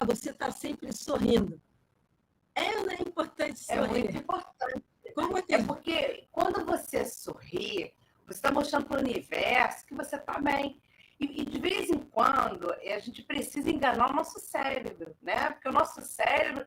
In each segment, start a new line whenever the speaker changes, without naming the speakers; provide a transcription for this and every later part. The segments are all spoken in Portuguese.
você está sempre sorrindo. É importante sorrir.
É muito importante.
Como
é porque quando você sorri, você está mostrando para o universo que você está bem. E de vez em quando a gente precisa enganar o nosso cérebro, né? Porque o nosso cérebro,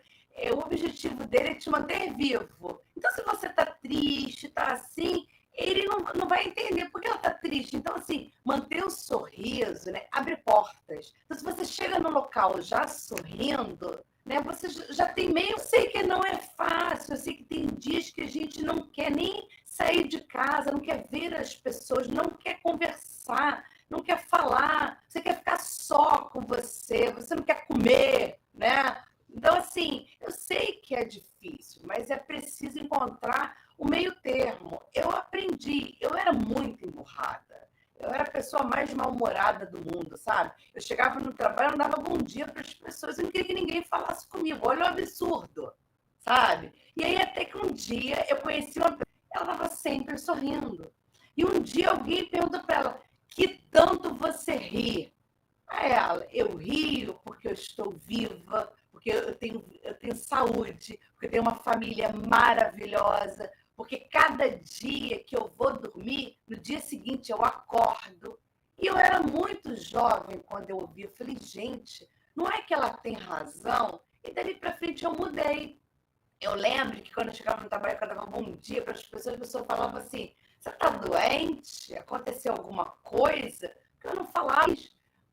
o objetivo dele é te manter vivo. Então, se você está triste, está assim, ele não vai entender por que ela está triste. Então, assim, manter o sorriso, né, abre portas. Então, se você chega no local já sorrindo, né, você já tem meio... Eu sei que não é fácil, eu sei que tem dias que a gente não quer nem sair de casa, não quer ver as pessoas, não quer conversar, não quer falar, você quer ficar só com você não quer comer, né? Então, assim, eu sei que é difícil, mas é preciso encontrar o meio termo. Eu aprendi, eu era muito emburrada. Eu era a pessoa mais mal-humorada do mundo, sabe? Eu chegava no trabalho, eu não dava bom dia para as pessoas, eu não queria que ninguém falasse comigo. Olha o absurdo, sabe? E aí, até que um dia, eu conheci uma pessoa, ela estava sempre sorrindo. E um dia alguém perguntou para ela, que tanto você ri? A ela, eu rio porque eu estou viva, porque eu tenho saúde, porque eu tenho uma família maravilhosa, porque cada dia que eu vou dormir, no dia seguinte eu acordo. E eu era muito jovem quando eu ouvi, eu falei, gente, não é que ela tem razão? E dali para frente eu mudei. Eu lembro que quando eu chegava no trabalho, eu dava bom dia para as pessoas, a pessoa falava assim, você está doente? Aconteceu alguma coisa? Que eu não falava.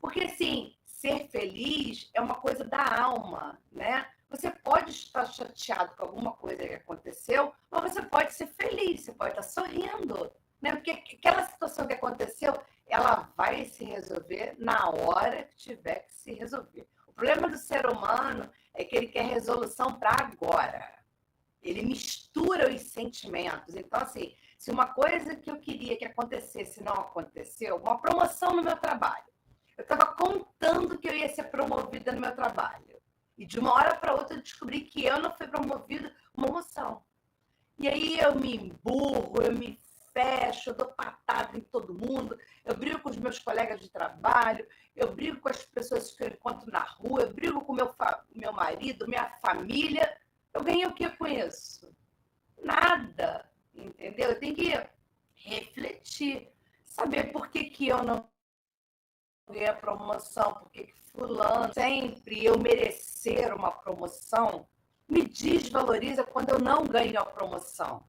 Porque, assim, ser feliz é uma coisa da alma, né? Você pode estar chateado com alguma coisa que aconteceu, mas você pode ser feliz, você pode estar sorrindo, né? Porque aquela situação que aconteceu, ela vai se resolver na hora que tiver que se resolver. O problema do ser humano é que ele quer resolução para agora. Ele mistura os sentimentos. Então, assim, se uma coisa que eu queria que acontecesse não aconteceu, uma promoção no meu trabalho, eu estava contando que eu ia ser promovida no meu trabalho. E de uma hora para outra eu descobri que eu não fui promovida, uma emoção. E aí eu me emburro, eu me fecho, eu dou patada em todo mundo, eu brigo com os meus colegas de trabalho, eu brigo com as pessoas que eu encontro na rua, eu brigo com meu marido, minha família. Eu ganhei o que com isso? Nada, entendeu? Eu tenho que refletir, saber por que eu não ganhei a promoção, por que fulano, sempre eu merecer uma promoção, me desvaloriza quando eu não ganho a promoção.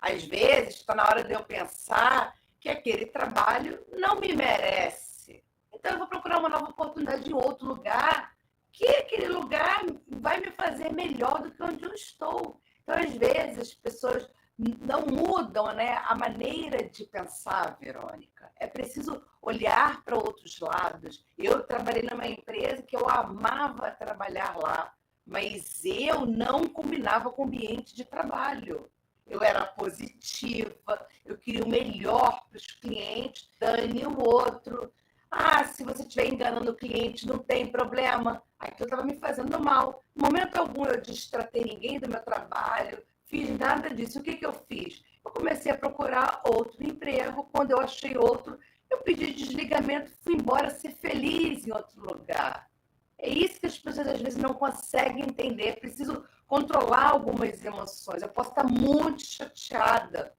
Às vezes, está na hora de eu pensar que aquele trabalho não me merece. Então, eu vou procurar uma nova oportunidade em outro lugar, que aquele lugar vai me fazer melhor do que onde eu estou. Então, às vezes, as pessoas não mudam, né, a maneira de pensar, Verônica. É preciso olhar para outros lados. Eu trabalhei numa empresa que eu amava trabalhar lá, mas eu não combinava com o ambiente de trabalho. Eu era positiva, eu queria o melhor para os clientes, dane o outro. Ah, se você estiver enganando o cliente, não tem problema. Aquilo estava me fazendo mal. No momento algum eu destratei ninguém do meu trabalho, fiz nada disso. O que eu fiz? Eu comecei a procurar outro emprego. Quando eu achei outro, eu pedi desligamento, fui embora ser feliz em outro lugar. É isso que as pessoas às vezes não conseguem entender. É preciso controlar algumas emoções. Eu posso estar muito chateada,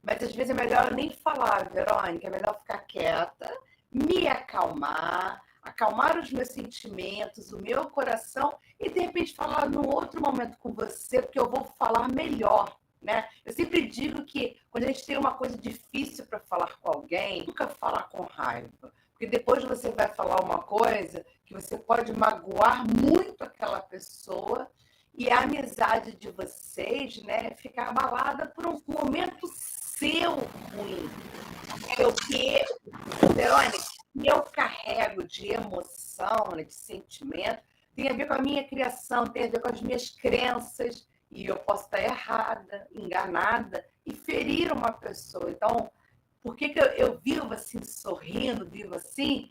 mas às vezes é melhor nem falar, Verônica, é melhor ficar quieta, me acalmar, acalmar os meus sentimentos, o meu coração e de repente falar num outro momento com você, porque eu vou falar melhor, né? Eu sempre digo que quando a gente tem uma coisa difícil para falar com alguém, nunca falar com raiva, porque depois você vai falar uma coisa que você pode magoar muito aquela pessoa e a amizade de vocês, né, ficar abalada por um momento seu ruim. É o que, Verônica, eu carrego de emoção, né, de sentimento, tem a ver com a minha criação, tem a ver com as minhas crenças, e eu posso estar errada, enganada, e ferir uma pessoa. Então, por que eu vivo assim, sorrindo, vivo assim?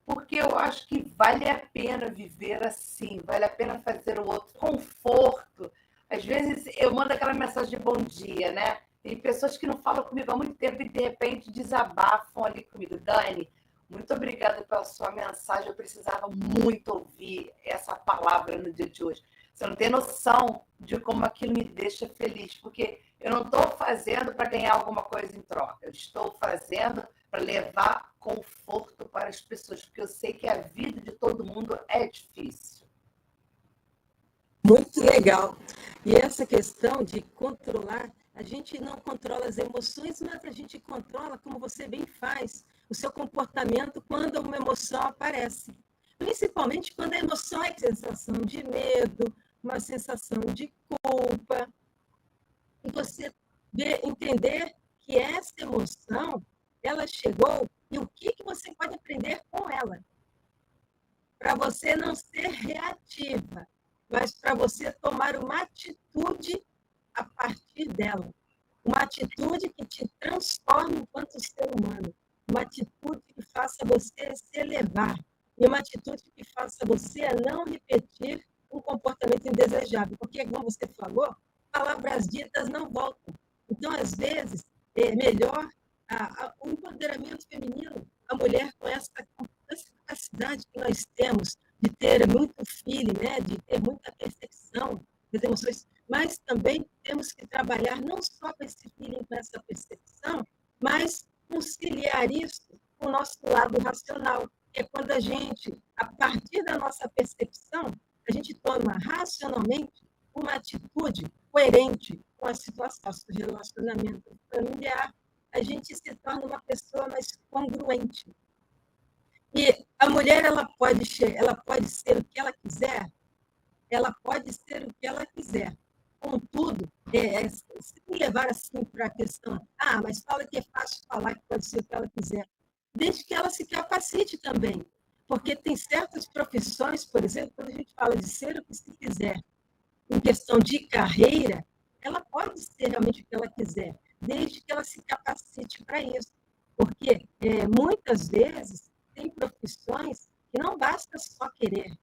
Porque eu acho que vale a pena viver assim, vale a pena fazer o outro conforto. Às vezes eu mando aquela mensagem de bom dia, né? Tem pessoas que não falam comigo há muito tempo e de repente desabafam ali comigo. Dani, Muito obrigada pela sua mensagem. Eu precisava muito ouvir essa palavra no dia de hoje. Você não tem noção de como aquilo me deixa feliz, porque eu não estou fazendo para ganhar alguma coisa em troca. Eu estou fazendo para levar conforto para as pessoas, porque eu sei que a vida de todo mundo é difícil.
Muito legal. E essa questão de controlar, a gente não controla as emoções, mas a gente controla, como você bem faz, o seu comportamento quando uma emoção aparece. Principalmente quando a emoção é sensação de medo, uma sensação de culpa. E você entender que essa emoção, ela chegou e o que você pode aprender com ela. Para você não ser reativa, mas para você tomar uma atitude a partir dela. Uma atitude que te transforme enquanto ser humano. Uma atitude que faça você se elevar. E uma atitude que faça você não repetir um comportamento indesejável. Porque, como você falou, palavras ditas não voltam. Então, às vezes, é melhor o empoderamento feminino, a mulher com essa capacidade que nós temos de ter muito feeling, né? De ter muita percepção das emoções, mas também temos que trabalhar não só com esse feeling, com essa percepção, mas conciliar isso com o nosso lado racional, que é quando a gente, a partir da nossa percepção, a gente toma racionalmente uma atitude coerente com a situação, do relacionamento familiar, a gente se torna uma pessoa mais congruente. E a mulher, ela pode ser o que ela quiser, ela pode ser o que ela quiser. Contudo, se levar assim para a questão, mas fala que é fácil falar que pode ser o que ela quiser, desde que ela se capacite também. Porque tem certas profissões, por exemplo, quando a gente fala de ser o que se quiser, em questão de carreira, ela pode ser realmente o que ela quiser, desde que ela se capacite para isso. Porque muitas vezes tem profissões que não basta só querer.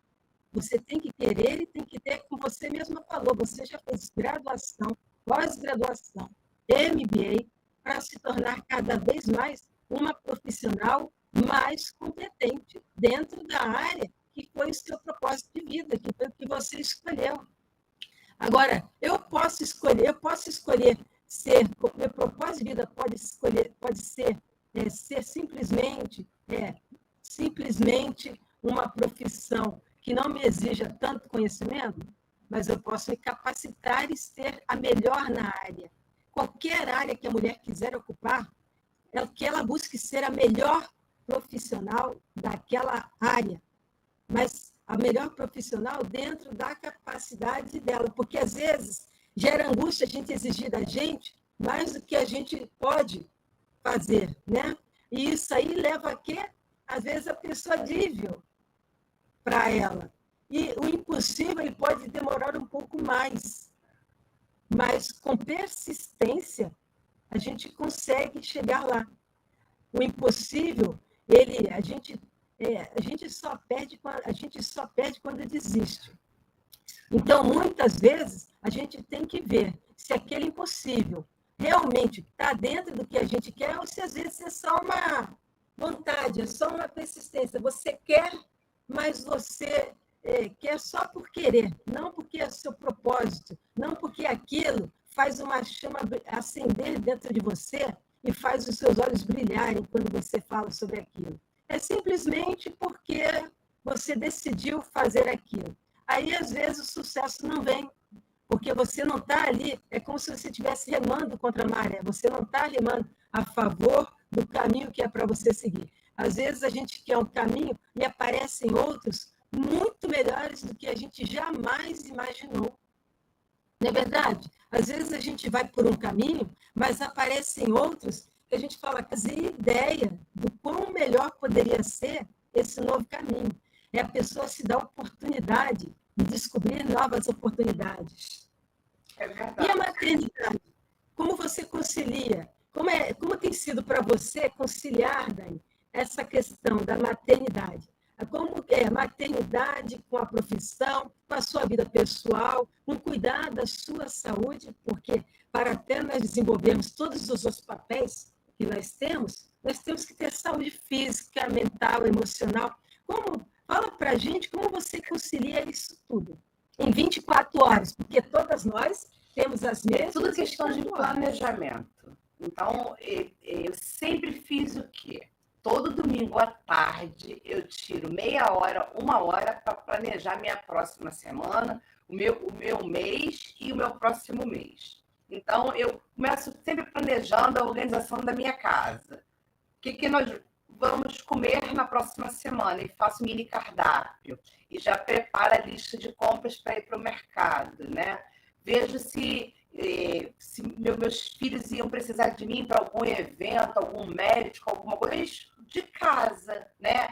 Você tem que querer e tem que ter, como você mesma falou, você já fez graduação, pós-graduação, MBA, para se tornar cada vez mais uma profissional mais competente dentro da área que foi o seu propósito de vida, que foi o que você escolheu. Agora, eu posso escolher ser, meu propósito de vida pode ser ser simplesmente uma profissão que não me exija tanto conhecimento, mas eu posso me capacitar e ser a melhor na área. Qualquer área que a mulher quiser ocupar, que ela busque ser a melhor profissional daquela área, mas a melhor profissional dentro da capacidade dela, porque às vezes gera angústia a gente exigir da gente mais do que a gente pode fazer, né? E isso aí leva a quê? Às vezes a pessoa dível para ela. E o impossível ele pode demorar um pouco mais, mas com persistência a gente consegue chegar lá. O impossível, a gente só perde quando desiste. Então, muitas vezes, a gente tem que ver se aquele impossível realmente está dentro do que a gente quer ou se às vezes é só uma vontade, é só uma persistência. Você quer, mas você quer só por querer, não porque é seu propósito, não porque aquilo faz uma chama acender dentro de você e faz os seus olhos brilharem quando você fala sobre aquilo. É simplesmente porque você decidiu fazer aquilo. Aí, às vezes, o sucesso não vem, porque você não está ali, é como se você estivesse remando contra a maré, você não está remando a favor do caminho que é para você seguir. Às vezes, a gente quer um caminho e aparecem outros muito melhores do que a gente jamais imaginou. Não é verdade? Às vezes a gente vai por um caminho, mas aparecem outros que a gente fala, fazia ideia do quão melhor poderia ser esse novo caminho. É a pessoa se dar oportunidade de descobrir novas oportunidades.
É verdade.
E a maternidade? Como você concilia? Como tem sido para você conciliar, Dani, essa questão da maternidade? Como é a maternidade com a profissão, com a sua vida pessoal, com cuidar da sua saúde, porque para até nós desenvolvermos todos os outros papéis que nós temos, Nós temos que ter saúde física, mental, emocional. Fala para a gente como você concilia isso tudo em 24 horas, porque todas nós temos as mesmas.
Tudo questão de planejamento. Então, eu sempre fiz o quê? Todo domingo à tarde eu tiro meia hora, uma hora para planejar minha próxima semana, o meu mês e o meu próximo mês. Então, eu começo sempre planejando a organização da minha casa. O que nós vamos comer na próxima semana? E faço mini cardápio. E já preparo a lista de compras para ir para o mercado, né? Vejo se meus filhos iam precisar de mim para algum evento, algum médico, alguma coisa de casa, né?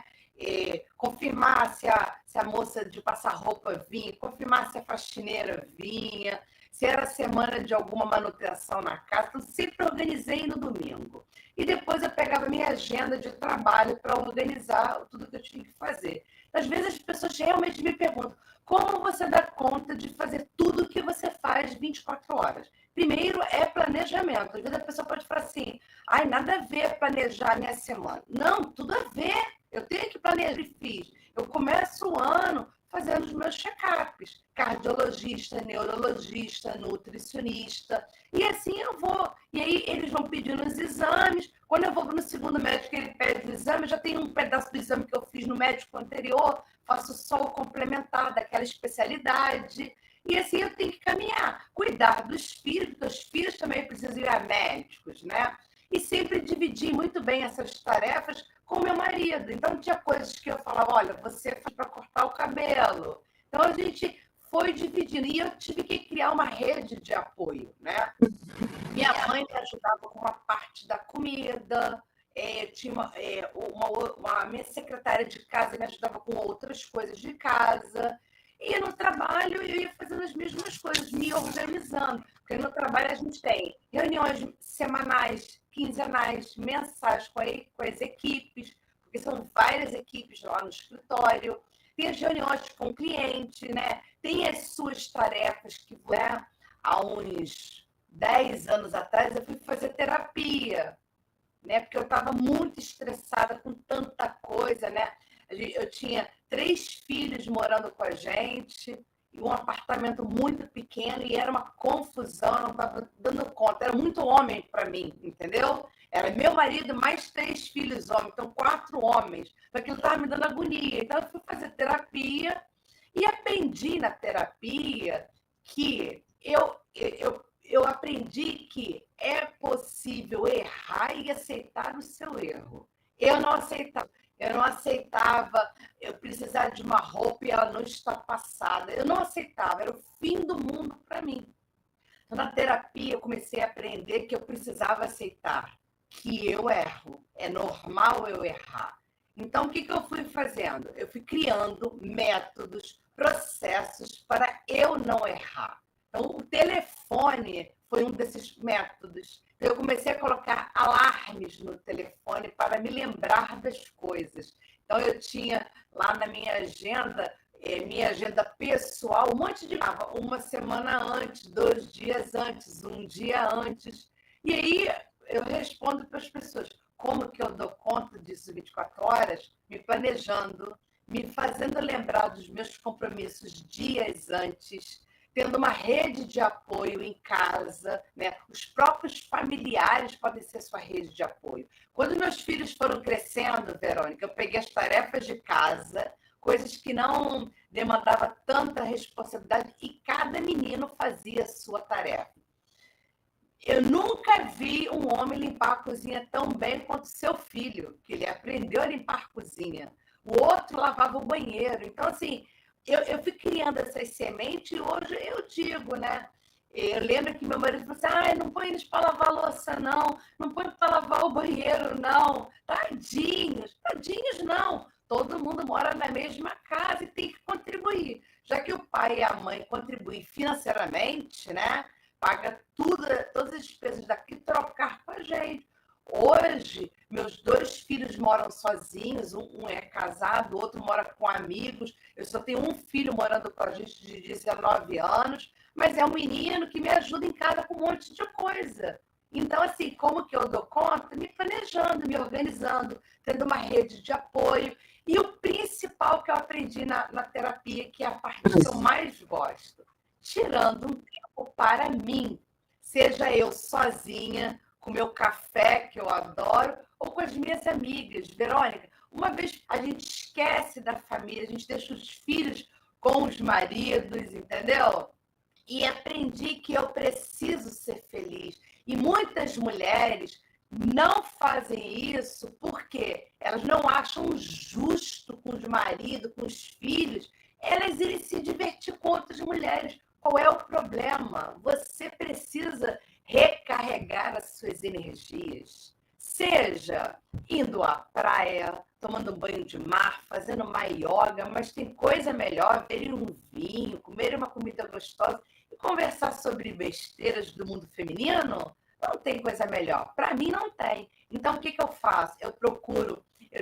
Confirmar se a moça de passar roupa vinha, confirmar se a faxineira vinha, se era semana de alguma manutenção na casa. Então, sempre organizei no domingo. E depois eu pegava minha agenda de trabalho para organizar tudo que eu tinha que fazer. Às vezes as pessoas realmente me perguntam: como você dá conta de fazer tudo o que você faz 24 horas? Primeiro é planejamento. Às vezes a pessoa pode falar assim: ai, nada a ver planejar minha semana. Não, tudo a ver. Eu tenho que planejar e fiz. Eu começo o ano fazendo os meus check-ups. Cardiologista, neurologista, nutricionista. E assim eu vou. E aí eles vão pedindo os exames. Quando eu vou no segundo médico, ele pede o exame. Eu já tenho um pedaço do exame que eu fiz no médico anterior. Faço só o complementar daquela especialidade. E assim eu tenho que caminhar. Cuidar dos filhos, porque os filhos também precisam ir a médicos, né? E sempre dividir muito bem essas tarefas com meu marido. Então, tinha coisas que eu falava: olha, você faz para cortar o cabelo. Então, a gente foi dividindo. E eu tive que criar uma rede de apoio, né? Minha mãe me ajudava com uma parte da comida. Tinha uma minha secretária de casa me ajudava com outras coisas de casa. E no trabalho eu ia fazendo as mesmas coisas, me organizando. Porque no trabalho a gente tem reuniões semanais, quinzenais, mensais com as equipes, porque são várias equipes lá no escritório. Tem as reuniões com o cliente, né? Tem as suas tarefas que, né? Há uns 10 anos atrás eu fui fazer terapia, né? Porque eu estava muito estressada com tanta coisa, né? Eu tinha 3 filhos morando com a gente, e um apartamento muito pequeno, e era uma confusão, eu não estava dando conta. Era muito homem para mim, entendeu? Era meu marido mais 3 filhos homens, então 4 homens. Aquilo estava me dando agonia. Então eu fui fazer terapia e aprendi na terapia que eu aprendi que é possível errar e aceitar o seu erro. Eu não aceitava eu precisar de uma roupa e ela não está passada. Eu não aceitava, era o fim do mundo para mim. Então, na terapia, eu comecei a aprender que eu precisava aceitar que eu erro. É normal eu errar. Então, o que eu fui fazendo? Eu fui criando métodos, processos para eu não errar. Então, o telefone foi um desses métodos. Eu comecei a colocar alarmes no telefone para me lembrar das coisas. Então, eu tinha lá na minha agenda pessoal, um monte de uma semana antes, 2 dias antes, um dia antes. E aí eu respondo para as pessoas: como que eu dou conta disso 24 horas? Me planejando, me fazendo lembrar dos meus compromissos dias antes, tendo uma rede de apoio em casa, né? Os próprios familiares podem ser sua rede de apoio. Quando meus filhos foram crescendo, Verônica, eu peguei as tarefas de casa, coisas que não demandavam tanta responsabilidade, e cada menino fazia a sua tarefa. Eu nunca vi um homem limpar a cozinha tão bem quanto seu filho, que ele aprendeu a limpar a cozinha. O outro lavava o banheiro. Então, assim, eu fui criando essas sementes e hoje eu digo, né? Eu lembro que meu marido falou assim: não põe eles para lavar a louça, não. Não põe para lavar o banheiro, não. Tadinhos. Tadinhos, não. Todo mundo mora na mesma casa e tem que contribuir. Já que o pai e a mãe contribuem financeiramente, né? Paga tudo, todas as despesas daqui, trocar com a gente. Hoje, meus 2 filhos moram sozinhos, um é casado, o outro mora com amigos. Eu só tenho um filho morando com a gente de 19 anos, mas é um menino que me ajuda em casa com um monte de coisa. Então, assim, como que eu dou conta? Me planejando, me organizando, tendo uma rede de apoio. E o principal que eu aprendi na terapia, que é a parte que eu mais gosto, tirando um tempo para mim, seja eu sozinha, com meu café, que eu adoro, ou com as minhas amigas. Verônica, uma vez a gente esquece da família, a gente deixa os filhos com os maridos, entendeu? E aprendi que eu preciso ser feliz. E muitas mulheres não fazem isso porque elas não acham justo com os maridos, com os filhos, elas irem se divertir com outras mulheres. Qual é o problema? Você precisa recarregar as suas energias. Seja indo à praia, tomando um banho de mar, fazendo uma yoga, mas tem coisa melhor, beber um vinho, comer uma comida gostosa e conversar sobre besteiras do mundo feminino. Não tem coisa melhor. Para mim, não tem. Então, o que eu faço? Eu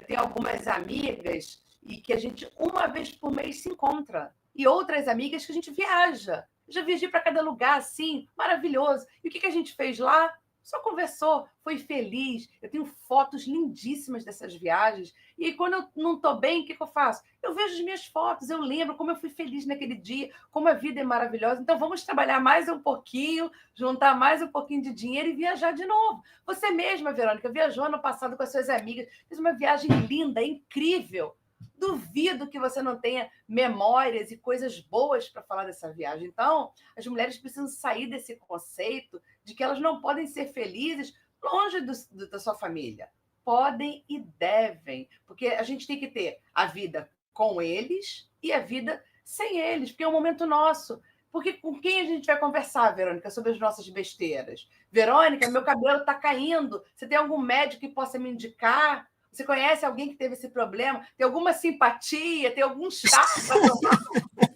tenho algumas amigas e que a gente, uma vez por mês, se encontra. E outras amigas que a gente viaja. Eu já viajei para cada lugar, assim, maravilhoso. E o que a gente fez lá? Só conversou, foi feliz. Eu tenho fotos lindíssimas dessas viagens. E aí, quando eu não estou bem, o que eu faço? Eu vejo as minhas fotos, eu lembro como eu fui feliz naquele dia, como a vida é maravilhosa. Então, vamos trabalhar mais um pouquinho, juntar mais um pouquinho de dinheiro e viajar de novo. Você mesma, Verônica, viajou ano passado com as suas amigas, fez uma viagem linda, incrível. Duvido que você não tenha memórias e coisas boas para falar dessa viagem. Então, as mulheres precisam sair desse conceito de que elas não podem ser felizes longe da sua família. Podem e devem, porque a gente tem que ter a vida com eles e a vida sem eles, porque é um momento nosso. Porque com quem a gente vai conversar, Verônica, sobre as nossas besteiras? Verônica, meu cabelo está caindo. Você tem algum médico que possa me indicar? Você conhece alguém que teve esse problema? Tem alguma simpatia? Tem algum chá para tomar?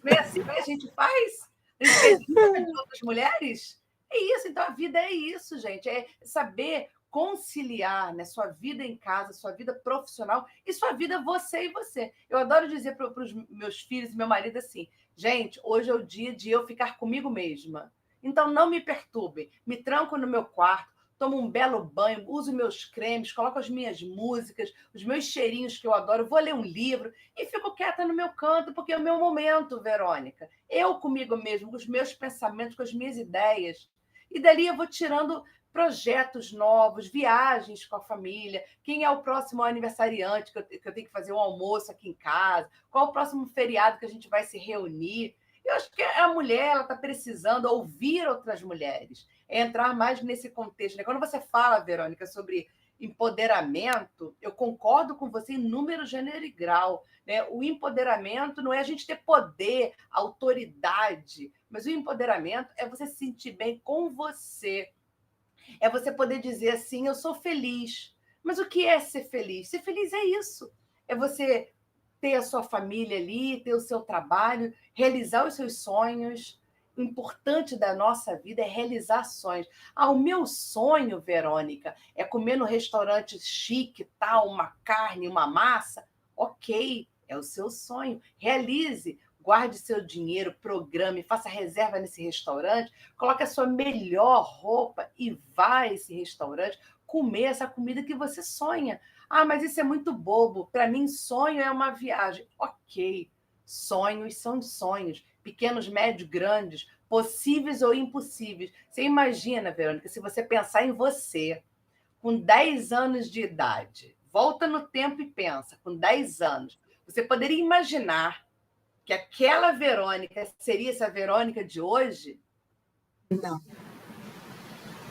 Não é assim que a gente faz? A gente acredita de outras mulheres? É isso, então a vida é isso, gente. É saber conciliar, né, sua vida em casa, sua vida profissional e sua vida você e você. Eu adoro dizer para os meus filhos e meu marido assim, gente, hoje é o dia de eu ficar comigo mesma. Então não me perturbem, me tranco no meu quarto, tomo um belo banho, uso meus cremes, coloco as minhas músicas, os meus cheirinhos que eu adoro, vou ler um livro e fico quieta no meu canto, porque é o meu momento, Verônica. Eu comigo mesmo, com os meus pensamentos, com as minhas ideias. E dali eu vou tirando projetos novos, viagens com a família, quem é o próximo aniversariante que eu tenho que fazer um almoço aqui em casa, qual o próximo feriado que a gente vai se reunir. Eu acho que a mulher está precisando ouvir outras mulheres, é entrar mais nesse contexto. Né? Quando você fala, Verônica, sobre empoderamento, eu concordo com você em número, gênero e grau. Né? O empoderamento não é a gente ter poder, autoridade, mas o empoderamento é você se sentir bem com você. É você poder dizer assim, eu sou feliz. Mas o que é ser feliz? Ser feliz é isso. É você ter a sua família ali, ter o seu trabalho, realizar os seus sonhos. O importante da nossa vida é realizar sonhos. Ah, o meu sonho, Verônica, é comer no restaurante chique, tal, uma carne, uma massa. Ok, é o seu sonho. Realize, guarde seu dinheiro, programe, faça reserva nesse restaurante, coloque a sua melhor roupa e vá a esse restaurante comer essa comida que você sonha. Ah, mas isso é muito bobo. Para mim, sonho é uma viagem. Ok, sonhos são sonhos, pequenos, médios, grandes, possíveis ou impossíveis. Você imagina, Verônica, se você pensar em você, com 10 anos de idade, volta no tempo e pensa, com 10 anos, você poderia imaginar que aquela Verônica seria essa Verônica de hoje?
Não.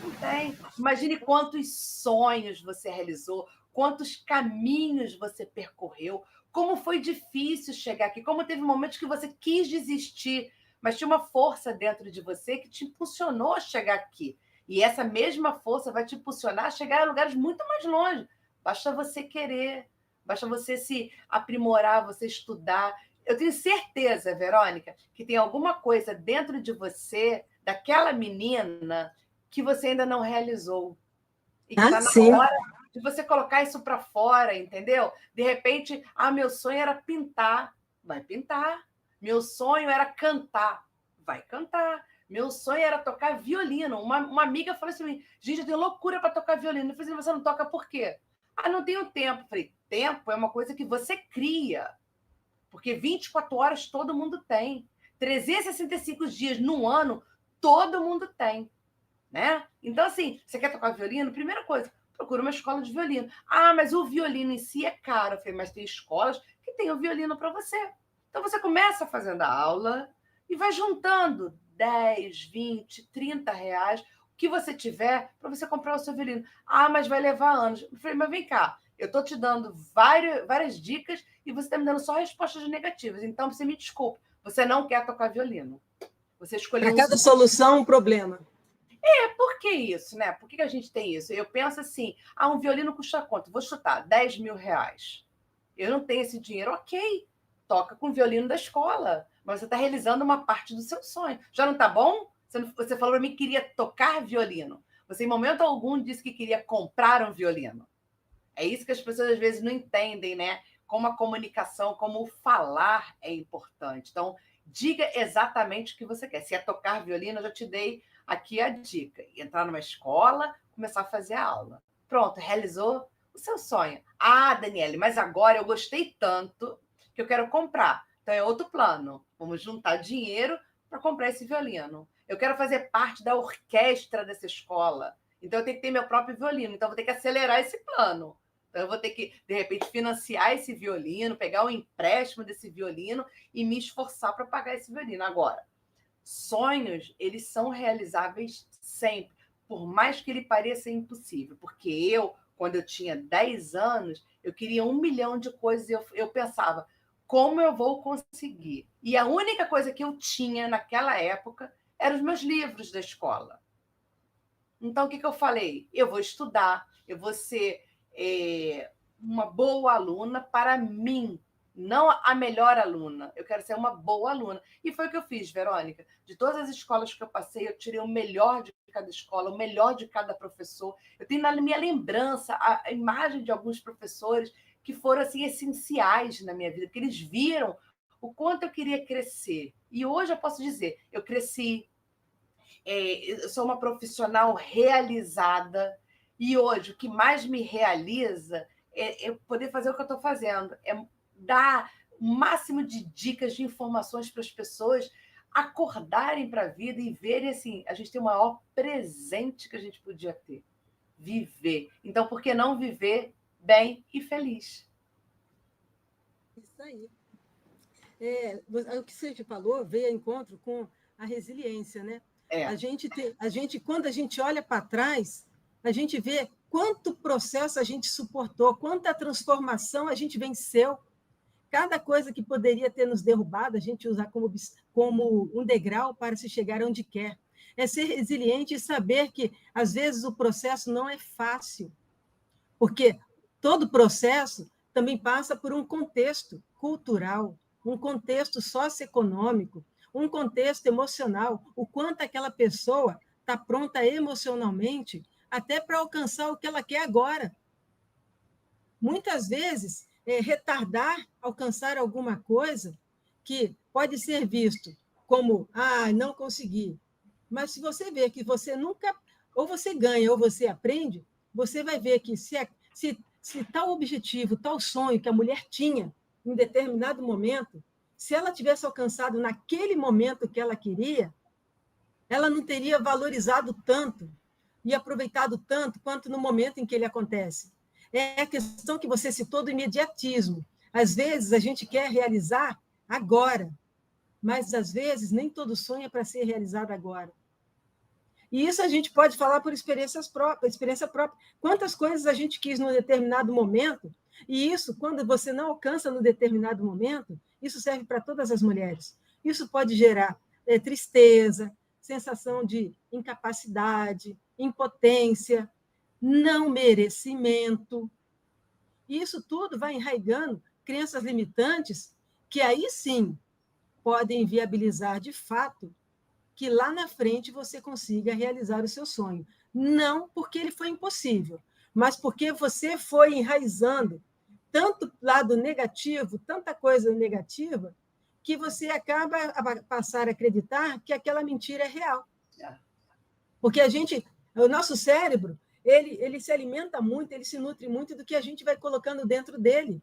Não tem. Imagine quantos sonhos você realizou, quantos caminhos você percorreu, como foi difícil chegar aqui, como teve momentos que você quis desistir, mas tinha uma força dentro de você que te impulsionou a chegar aqui. E essa mesma força vai te impulsionar a chegar a lugares muito mais longe. Basta você querer, basta você se aprimorar, você estudar. Eu tenho certeza, Verônica, que tem alguma coisa dentro de você, daquela menina, que você ainda não realizou. E que
Ah,
está na
sim.
hora de você colocar isso para fora, entendeu? De repente, meu sonho era pintar. Vai pintar. Meu sonho era cantar. Vai cantar. Meu sonho era tocar violino. Uma amiga falou assim: gente, eu tenho loucura para tocar violino. Eu falei assim: você não toca por quê? Ah, não tenho tempo. Eu falei: tempo é uma coisa que você cria. Porque 24 horas todo mundo tem. 365 dias no ano, todo mundo tem. Né? Então, assim, você quer tocar violino? Primeira coisa, procura uma escola de violino. Ah, mas o violino em si é caro. Eu falei, mas tem escolas que tem o violino para você. Então, você começa fazendo a aula e vai juntando 10, 20, 30 reais, o que você tiver, para você comprar o seu violino. Ah, mas vai levar anos. Eu falei, mas vem cá, eu estou te dando várias dicas e você está me dando só respostas negativas. Então, você me desculpe, você não quer tocar violino. Você escolheu
Para cada solução, um problema.
por que isso, né? Por que a gente tem isso? Eu penso assim, um violino custa quanto? Vou chutar, 10 mil reais. Eu não tenho esse dinheiro, ok. Toca com o violino da escola, mas você está realizando uma parte do seu sonho. Já não está bom? Você falou para mim que queria tocar violino. Você, em momento algum, disse que queria comprar um violino. É isso que as pessoas, às vezes, não entendem, né? Como a comunicação, como o falar é importante. Então, diga exatamente o que você quer. Se é tocar violino, eu já te dei aqui a dica. Entrar numa escola, começar a fazer a aula. Pronto, realizou o seu sonho. Ah, Daniele, mas agora eu gostei tanto que eu quero comprar. Então é outro plano. Vamos juntar dinheiro para comprar esse violino. Eu quero fazer parte da orquestra dessa escola. Então eu tenho que ter meu próprio violino. Então eu vou ter que acelerar esse plano. Então eu vou ter que, de repente, financiar esse violino, pegar o empréstimo desse violino e me esforçar para pagar esse violino. Agora, sonhos, eles são realizáveis sempre, por mais que ele pareça impossível. Porque eu, quando eu tinha 10 anos, eu queria 1 milhão de coisas e eu pensava, como eu vou conseguir? E a única coisa que eu tinha naquela época eram os meus livros da escola. Então, o que eu falei? Eu vou estudar, eu vou ser uma boa aluna para mim, não a melhor aluna. Eu quero ser uma boa aluna. E foi o que eu fiz, Verônica. De todas as escolas que eu passei, eu tirei o melhor de cada escola, o melhor de cada professor. Eu tenho na minha lembrança a imagem de alguns professores que foram assim essenciais na minha vida, porque eles viram o quanto eu queria crescer. E hoje eu posso dizer, eu cresci, eu sou uma profissional realizada e hoje o que mais me realiza é poder fazer o que eu estou fazendo, é dar o máximo de dicas, de informações para as pessoas acordarem para a vida e verem assim, a gente tem o maior presente que a gente podia ter, viver. Então, por que não viver bem e feliz?
Isso aí. O que você falou veio ao encontro com a resiliência, né?
É.
Quando a gente olha para trás, a gente vê quanto processo a gente suportou, quanta transformação a gente venceu. Cada coisa que poderia ter nos derrubado, a gente usar como um degrau para se chegar onde quer. É ser resiliente e saber que, às vezes, o processo não é fácil, porque todo processo também passa por um contexto cultural, um contexto socioeconômico, um contexto emocional, o quanto aquela pessoa está pronta emocionalmente até para alcançar o que ela quer agora. Muitas vezes, retardar alcançar alguma coisa que pode ser visto como, não consegui. Mas se você vê que você nunca, ou você ganha ou você aprende, você vai ver que se tal objetivo, tal sonho que a mulher tinha em determinado momento, se ela tivesse alcançado naquele momento que ela queria, ela não teria valorizado tanto e aproveitado tanto quanto no momento em que ele acontece. É a questão que você citou do imediatismo. Às vezes a gente quer realizar agora, mas às vezes nem todo sonho é para ser realizado agora. E isso a gente pode falar por experiência própria. Quantas coisas a gente quis num determinado momento, e isso, quando você não alcança no determinado momento, isso serve para todas as mulheres. Isso pode gerar tristeza, sensação de incapacidade, impotência, não merecimento. E isso tudo vai enraizando crenças limitantes que aí sim podem viabilizar de fato que lá na frente você consiga realizar o seu sonho. Não porque ele foi impossível, mas porque você foi enraizando tanto lado negativo, tanta coisa negativa, que você acaba a passar a acreditar que aquela mentira é real. Porque o nosso cérebro, ele se alimenta muito, ele se nutre muito do que a gente vai colocando dentro dele.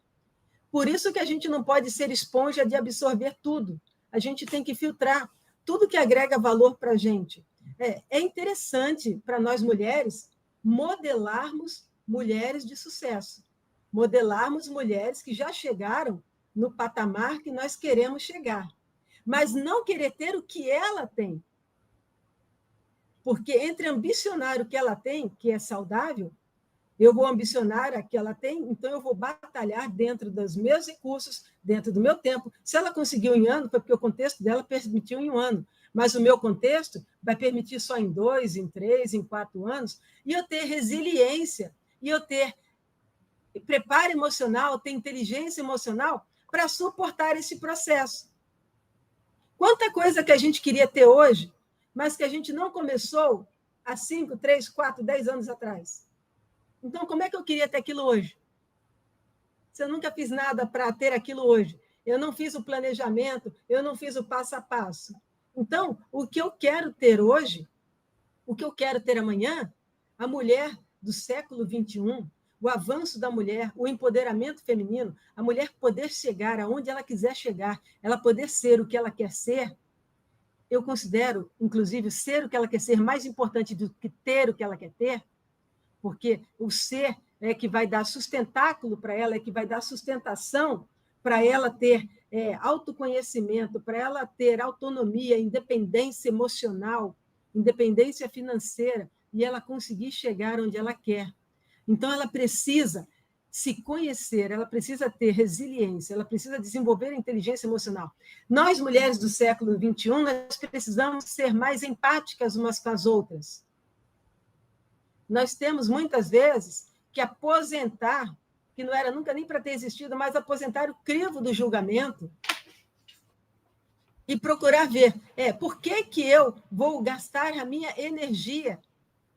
Por isso que a gente não pode ser esponja de absorver tudo. A gente tem que filtrar tudo que agrega valor para a gente. É interessante para nós mulheres modelarmos mulheres de sucesso, modelarmos mulheres que já chegaram no patamar que nós queremos chegar, mas não querer ter o que ela tem. Porque entre ambicionar o que ela tem, que é saudável, eu vou ambicionar a que ela tem, então eu vou batalhar dentro dos meus recursos, dentro do meu tempo. Se ela conseguiu em ano, foi porque o contexto dela permitiu em um ano, mas o meu contexto vai permitir só em 2, em 3, em 4 anos, e eu ter resiliência, e eu ter preparo emocional, ter inteligência emocional para suportar esse processo. Quanta coisa que a gente queria ter hoje, mas que a gente não começou há 5, 3, 4, 10 anos atrás. Então, como é que eu queria ter aquilo hoje? Se eu nunca fiz nada para ter aquilo hoje, eu não fiz o planejamento, eu não fiz o passo a passo. Então, o que eu quero ter hoje, o que eu quero ter amanhã, a mulher do século XXI, o avanço da mulher, o empoderamento feminino, a mulher poder chegar aonde ela quiser chegar, ela poder ser o que ela quer ser, eu considero, inclusive, ser o que ela quer ser mais importante do que ter o que ela quer ter, porque o ser é que vai dar sustentáculo para ela, é que vai dar sustentação para ela ter autoconhecimento, para ela ter autonomia, independência emocional, independência financeira, e ela conseguir chegar onde ela quer. Então, ela precisa se conhecer, ela precisa ter resiliência, ela precisa desenvolver a inteligência emocional. Nós, mulheres do século XXI, nós precisamos ser mais empáticas umas com as outras. Nós temos, muitas vezes, que aposentar, que não era nunca nem para ter existido, mas aposentar o crivo do julgamento e procurar ver por que eu vou gastar a minha energia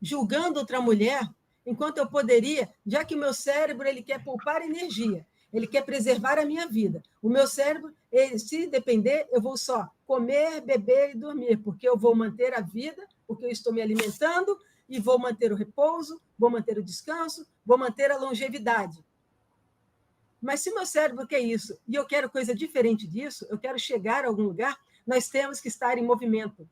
julgando outra mulher, enquanto eu poderia, já que o meu cérebro ele quer poupar energia, ele quer preservar a minha vida. O meu cérebro, se depender, eu vou só comer, beber e dormir, porque eu vou manter a vida, porque eu estou me alimentando, e vou manter o repouso, vou manter o descanso, vou manter a longevidade. Mas se meu cérebro quer isso, e eu quero coisa diferente disso, eu quero chegar a algum lugar, nós temos que estar em movimento.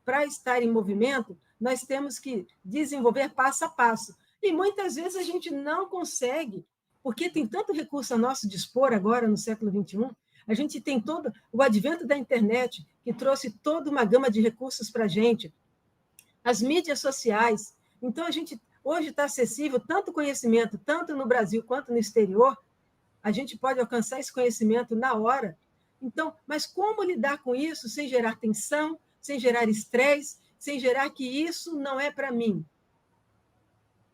Para estar em movimento, nós temos que desenvolver passo a passo. E muitas vezes a gente não consegue, porque tem tanto recurso a nosso dispor agora, no século XXI, a gente tem todo o advento da internet, que trouxe toda uma gama de recursos para a gente, as mídias sociais. Então, a gente hoje está acessível tanto conhecimento, tanto no Brasil quanto no exterior, a gente pode alcançar esse conhecimento na hora. Então, mas como lidar com isso sem gerar tensão, sem gerar estresse, sem gerar que isso não é para mim?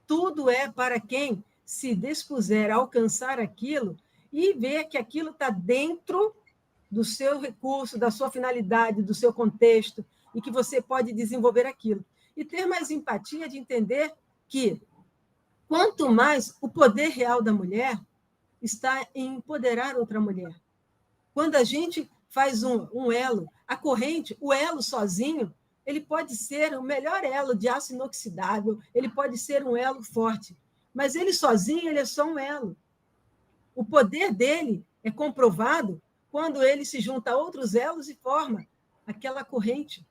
Tudo é para quem se dispuser a alcançar aquilo e ver que aquilo está dentro do seu recurso, da sua finalidade, do seu contexto, e que você pode desenvolver aquilo. E ter mais empatia de entender que, quanto mais o poder real da mulher está em empoderar outra mulher. Quando a gente faz um elo, a corrente, o elo sozinho, ele pode ser o melhor elo de aço inoxidável, ele pode ser um elo forte, mas ele sozinho, ele é só um elo. O poder dele é comprovado quando ele se junta a outros elos e forma aquela corrente.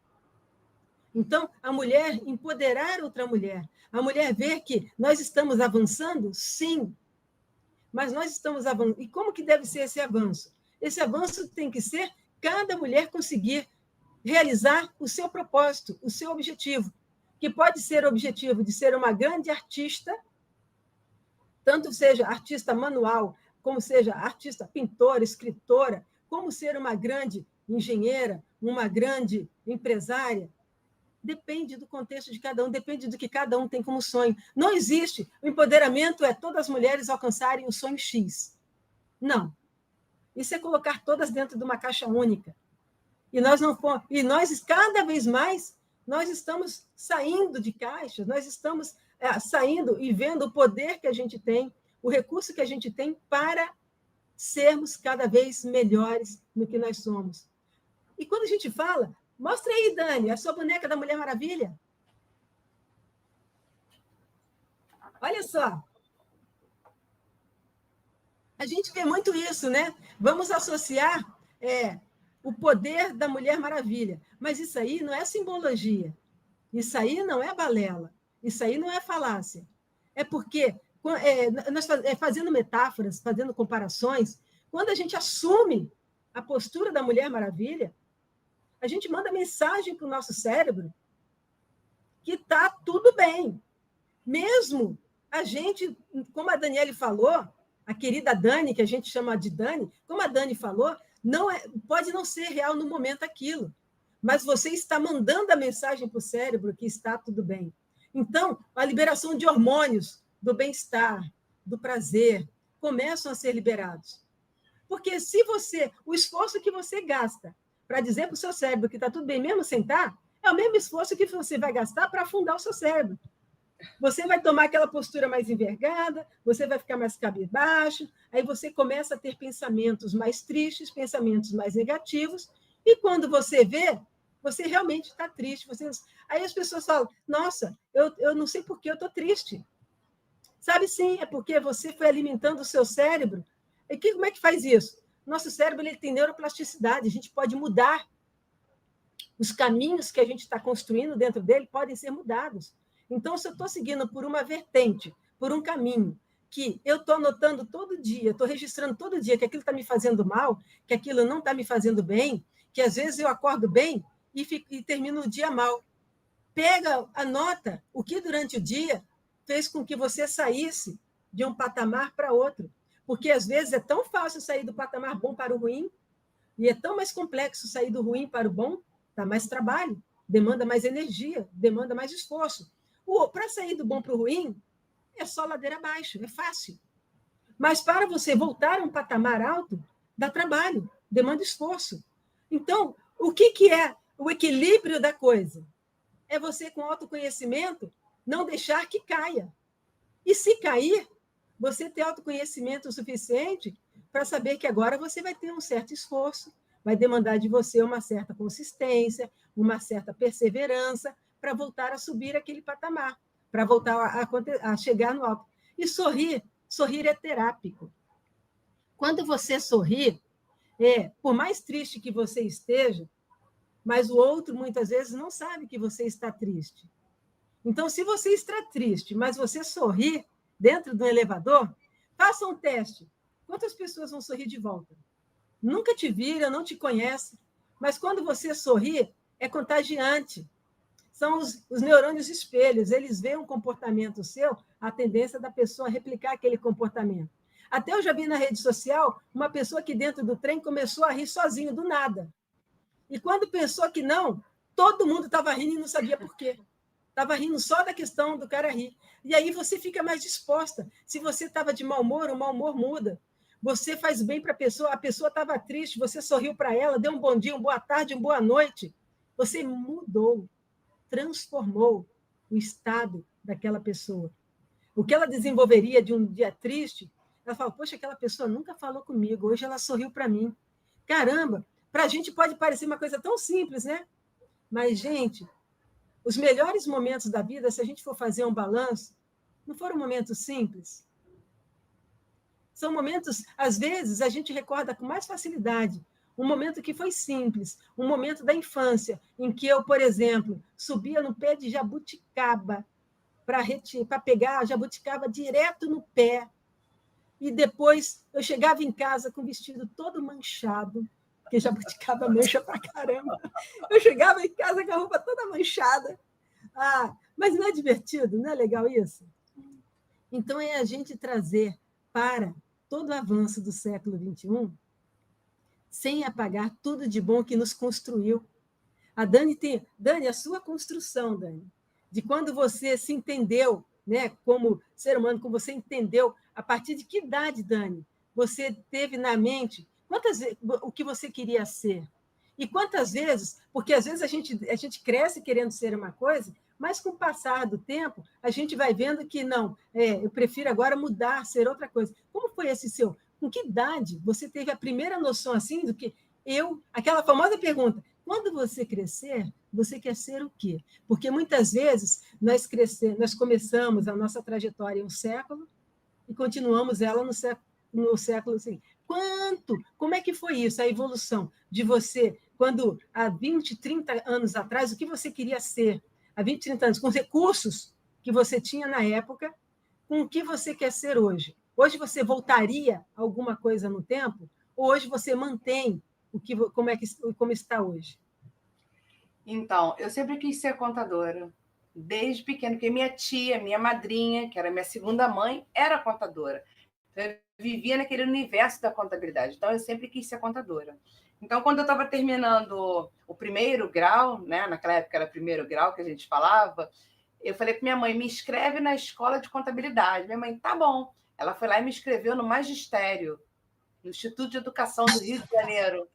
Então, a mulher empoderar outra mulher, a mulher ver que nós estamos avançando, sim, mas nós estamos avançando. E como que deve ser esse avanço? Esse avanço tem que ser cada mulher conseguir realizar o seu propósito, o seu objetivo, que pode ser o objetivo de ser uma grande artista, tanto seja artista manual, como seja artista pintora, escritora, como ser uma grande engenheira, uma grande empresária. Depende do contexto de cada um, depende do que cada um tem como sonho. Não existe. O empoderamento é todas as mulheres alcançarem o sonho X. Não. Isso é colocar todas dentro de uma caixa única. E nós cada vez mais, nós estamos saindo de caixas, nós estamos saindo e vendo o poder que a gente tem, o recurso que a gente tem para sermos cada vez melhores no que nós somos. E quando a gente fala, mostra aí, Dani, a sua boneca da Mulher Maravilha. Olha só. A gente vê muito isso, né? Vamos associar o poder da Mulher Maravilha. Mas isso aí não é simbologia. Isso aí não é balela. Isso aí não é falácia. É porque, nós fazendo metáforas, fazendo comparações, quando a gente assume a postura da Mulher Maravilha, a gente manda mensagem para o nosso cérebro que está tudo bem. Mesmo a gente, como a Daniele falou, a querida Dani, que a gente chama de Dani, como a Dani falou, pode não ser real no momento aquilo, mas você está mandando a mensagem para o cérebro que está tudo bem. Então, a liberação de hormônios do bem-estar, do prazer, começam a ser liberados. Porque o esforço que você gasta para dizer para o seu cérebro que está tudo bem mesmo sem estar, é o mesmo esforço que você vai gastar para afundar o seu cérebro. Você vai tomar aquela postura mais envergada, você vai ficar mais cabisbaixo, aí você começa a ter pensamentos mais tristes, pensamentos mais negativos, e quando você vê, você realmente está triste. Aí as pessoas falam, nossa, eu não sei por que eu estou triste. Sabe sim, é porque você foi alimentando o seu cérebro. E como é que faz isso? Nosso cérebro ele tem neuroplasticidade, a gente pode mudar. Os caminhos que a gente está construindo dentro dele podem ser mudados. Então, se eu estou seguindo por uma vertente, por um caminho, que eu estou anotando todo dia, estou registrando todo dia que aquilo está me fazendo mal, que aquilo não está me fazendo bem, que às vezes eu acordo bem e termino o dia mal. Anota o que durante o dia fez com que você saísse de um patamar para outro. Porque às vezes é tão fácil sair do patamar bom para o ruim, e é tão mais complexo sair do ruim para o bom, dá mais trabalho, demanda mais energia, demanda mais esforço. Para sair do bom para o ruim, é só ladeira abaixo, é fácil. Mas para você voltar a um patamar alto, dá trabalho, demanda esforço. Então, o que é o equilíbrio da coisa? É você, com autoconhecimento, não deixar que caia. E se cair, você ter autoconhecimento suficiente para saber que agora você vai ter um certo esforço, vai demandar de você uma certa consistência, uma certa perseverança, para voltar a subir aquele patamar, para voltar a chegar no alto. E sorrir é terápico. Quando você sorri, por mais triste que você esteja, mas o outro muitas vezes não sabe que você está triste. Então, se você está triste, mas você sorri dentro do elevador, faça um teste. Quantas pessoas vão sorrir de volta? Nunca te viram, não te conhecem, mas quando você sorri, é contagiante. São os neurônios espelhos, eles veem um comportamento seu, a tendência da pessoa a replicar aquele comportamento. Até eu já vi na rede social uma pessoa que dentro do trem começou a rir sozinho, do nada. E quando pensou que não, todo mundo estava rindo e não sabia por quê. Estava rindo só da questão do cara rir. E aí você fica mais disposta. Se você estava de mau humor, o mau humor muda. Você faz bem para a pessoa estava triste, você sorriu para ela, deu um bom dia, uma boa tarde, uma boa noite. Você mudou, transformou o estado daquela pessoa. O que ela desenvolveria de um dia triste, ela fala, poxa, aquela pessoa nunca falou comigo, hoje ela sorriu para mim. Caramba, para a gente pode parecer uma coisa tão simples, né? Mas, gente, os melhores momentos da vida, se a gente for fazer um balanço, não foram momentos simples. São momentos, às vezes, a gente recorda com mais facilidade um momento que foi simples, um momento da infância, em que eu, por exemplo, subia no pé de jabuticaba para pegar a jabuticaba direto no pé, e depois eu chegava em casa com o vestido todo manchado, porque jabuticaba mancha pra caramba. Eu chegava em casa com a roupa toda manchada. Mas não é divertido? Não é legal isso? Então, é a gente trazer para todo o avanço do século XXI, sem apagar tudo de bom que nos construiu. A Dani, a sua construção, Dani, de quando você se entendeu, né, como ser humano, como você entendeu, a partir de que idade, Dani, você teve na mente o que você queria ser? E quantas vezes, porque às vezes a gente cresce querendo ser uma coisa, mas com o passar do tempo, a gente vai vendo que não, eu prefiro agora mudar, ser outra coisa. Como foi esse seu? Com que idade você teve a primeira noção assim do que aquela famosa pergunta, quando você crescer, você quer ser o quê? Porque muitas vezes nós começamos a nossa trajetória em um século e continuamos ela no século assim. Como é que foi isso, a evolução de você, quando há 20, 30 anos atrás, o que você queria ser? Há 20, 30 anos, com os recursos que você tinha na época, com o que você quer ser hoje? Hoje você voltaria alguma coisa no tempo? Ou hoje você mantém como está hoje?
Então, eu sempre quis ser contadora, desde pequeno, porque minha tia, minha madrinha, que era minha segunda mãe, era contadora. Então, eu vivia naquele universo da contabilidade. Então, eu sempre quis ser contadora. Então, quando eu estava terminando o primeiro grau, né, naquela época era primeiro grau que a gente falava, eu falei para minha mãe, me inscreve na escola de contabilidade. Minha mãe, tá bom. Ela foi lá e me inscreveu no magistério, no Instituto de Educação do Rio de Janeiro.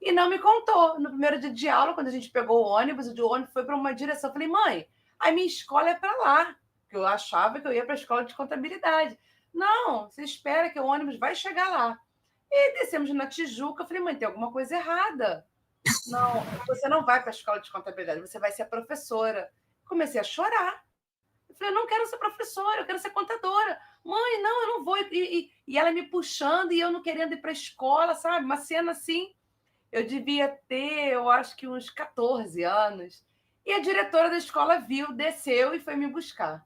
E não me contou. No primeiro dia de aula, quando a gente pegou o ônibus foi para uma direção. Eu falei, mãe, a minha escola é para lá. Porque eu achava que eu ia para a escola de contabilidade. Não, você espera que o ônibus vai chegar lá. E descemos na Tijuca. Eu falei, mãe, tem alguma coisa errada. Não, você não vai para a escola de contabilidade, você vai ser professora. Comecei a chorar. Eu falei, eu não quero ser professora, eu quero ser contadora. Mãe, não, eu não vou. E ela me puxando e eu não querendo ir para a escola, sabe? Uma cena assim. Eu devia ter, eu acho que uns 14 anos. E a diretora da escola viu, desceu e foi me buscar.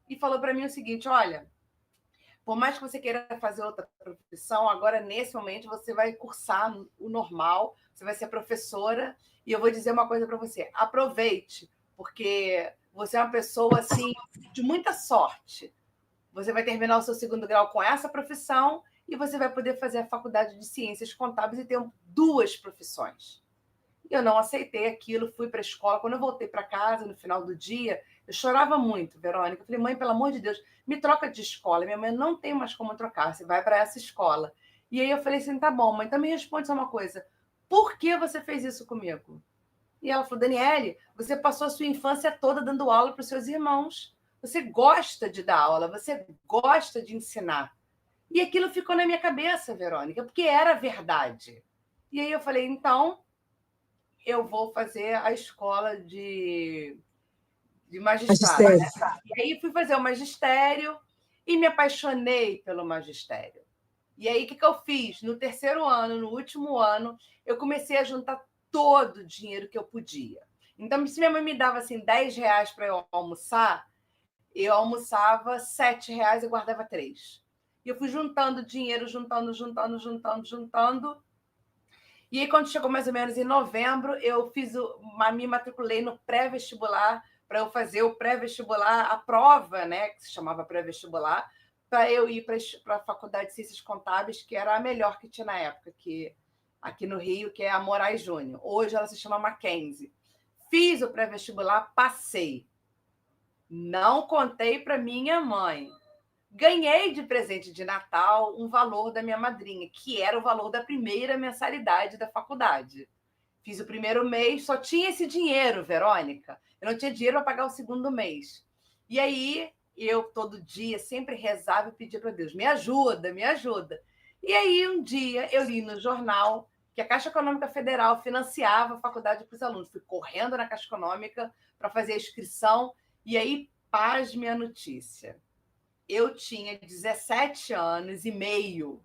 E falou para mim o seguinte: olha, por mais que você queira fazer outra profissão, agora, nesse momento, você vai cursar o normal, você vai ser professora. E eu vou dizer uma coisa para você: aproveite, porque você é uma pessoa assim, de muita sorte. Você vai terminar o seu segundo grau com essa profissão e você vai poder fazer a faculdade de ciências contábeis e ter duas profissões. Eu não aceitei aquilo, fui para a escola. Quando eu voltei para casa, no final do dia, eu chorava muito, Verônica. Eu falei, mãe, pelo amor de Deus, me troca de escola. Minha mãe não tem mais como trocar, você vai para essa escola. E aí eu falei assim, tá bom, mãe, então me responde só uma coisa. Por que você fez isso comigo? E ela falou, Daniele, você passou a sua infância toda dando aula para os seus irmãos. Você gosta de dar aula, você gosta de ensinar. E aquilo ficou na minha cabeça, Verônica, porque era verdade. E aí eu falei, então, eu vou fazer a escola de magistrado. Né? E aí fui fazer o magistério e me apaixonei pelo magistério. E aí, o que eu fiz? No terceiro ano, no último ano, eu comecei a juntar todo o dinheiro que eu podia. Então, se minha mãe me dava assim, R$10 para eu almoçar, eu almoçava R$7 e guardava 3. E eu fui juntando dinheiro, juntando. E aí, quando chegou mais ou menos em novembro, eu me matriculei no pré-vestibular para eu fazer o pré-vestibular, a prova, né, que se chamava pré-vestibular, para eu ir para a Faculdade de Ciências Contábeis, que era a melhor que tinha na época, aqui no Rio, que é a Moraes Júnior. Hoje ela se chama Mackenzie. Fiz o pré-vestibular, passei. Não contei para minha mãe. Ganhei de presente de Natal um valor da minha madrinha, que era o valor da primeira mensalidade da faculdade. Fiz o primeiro mês, só tinha esse dinheiro, Verônica. Eu não tinha dinheiro para pagar o segundo mês. E aí, eu todo dia sempre rezava e pedia para Deus, me ajuda, me ajuda. E aí, um dia, eu li no jornal que a Caixa Econômica Federal financiava a faculdade para os alunos. Fui correndo na Caixa Econômica para fazer a inscrição. E aí, pasme a notícia. Eu tinha 17 anos e meio.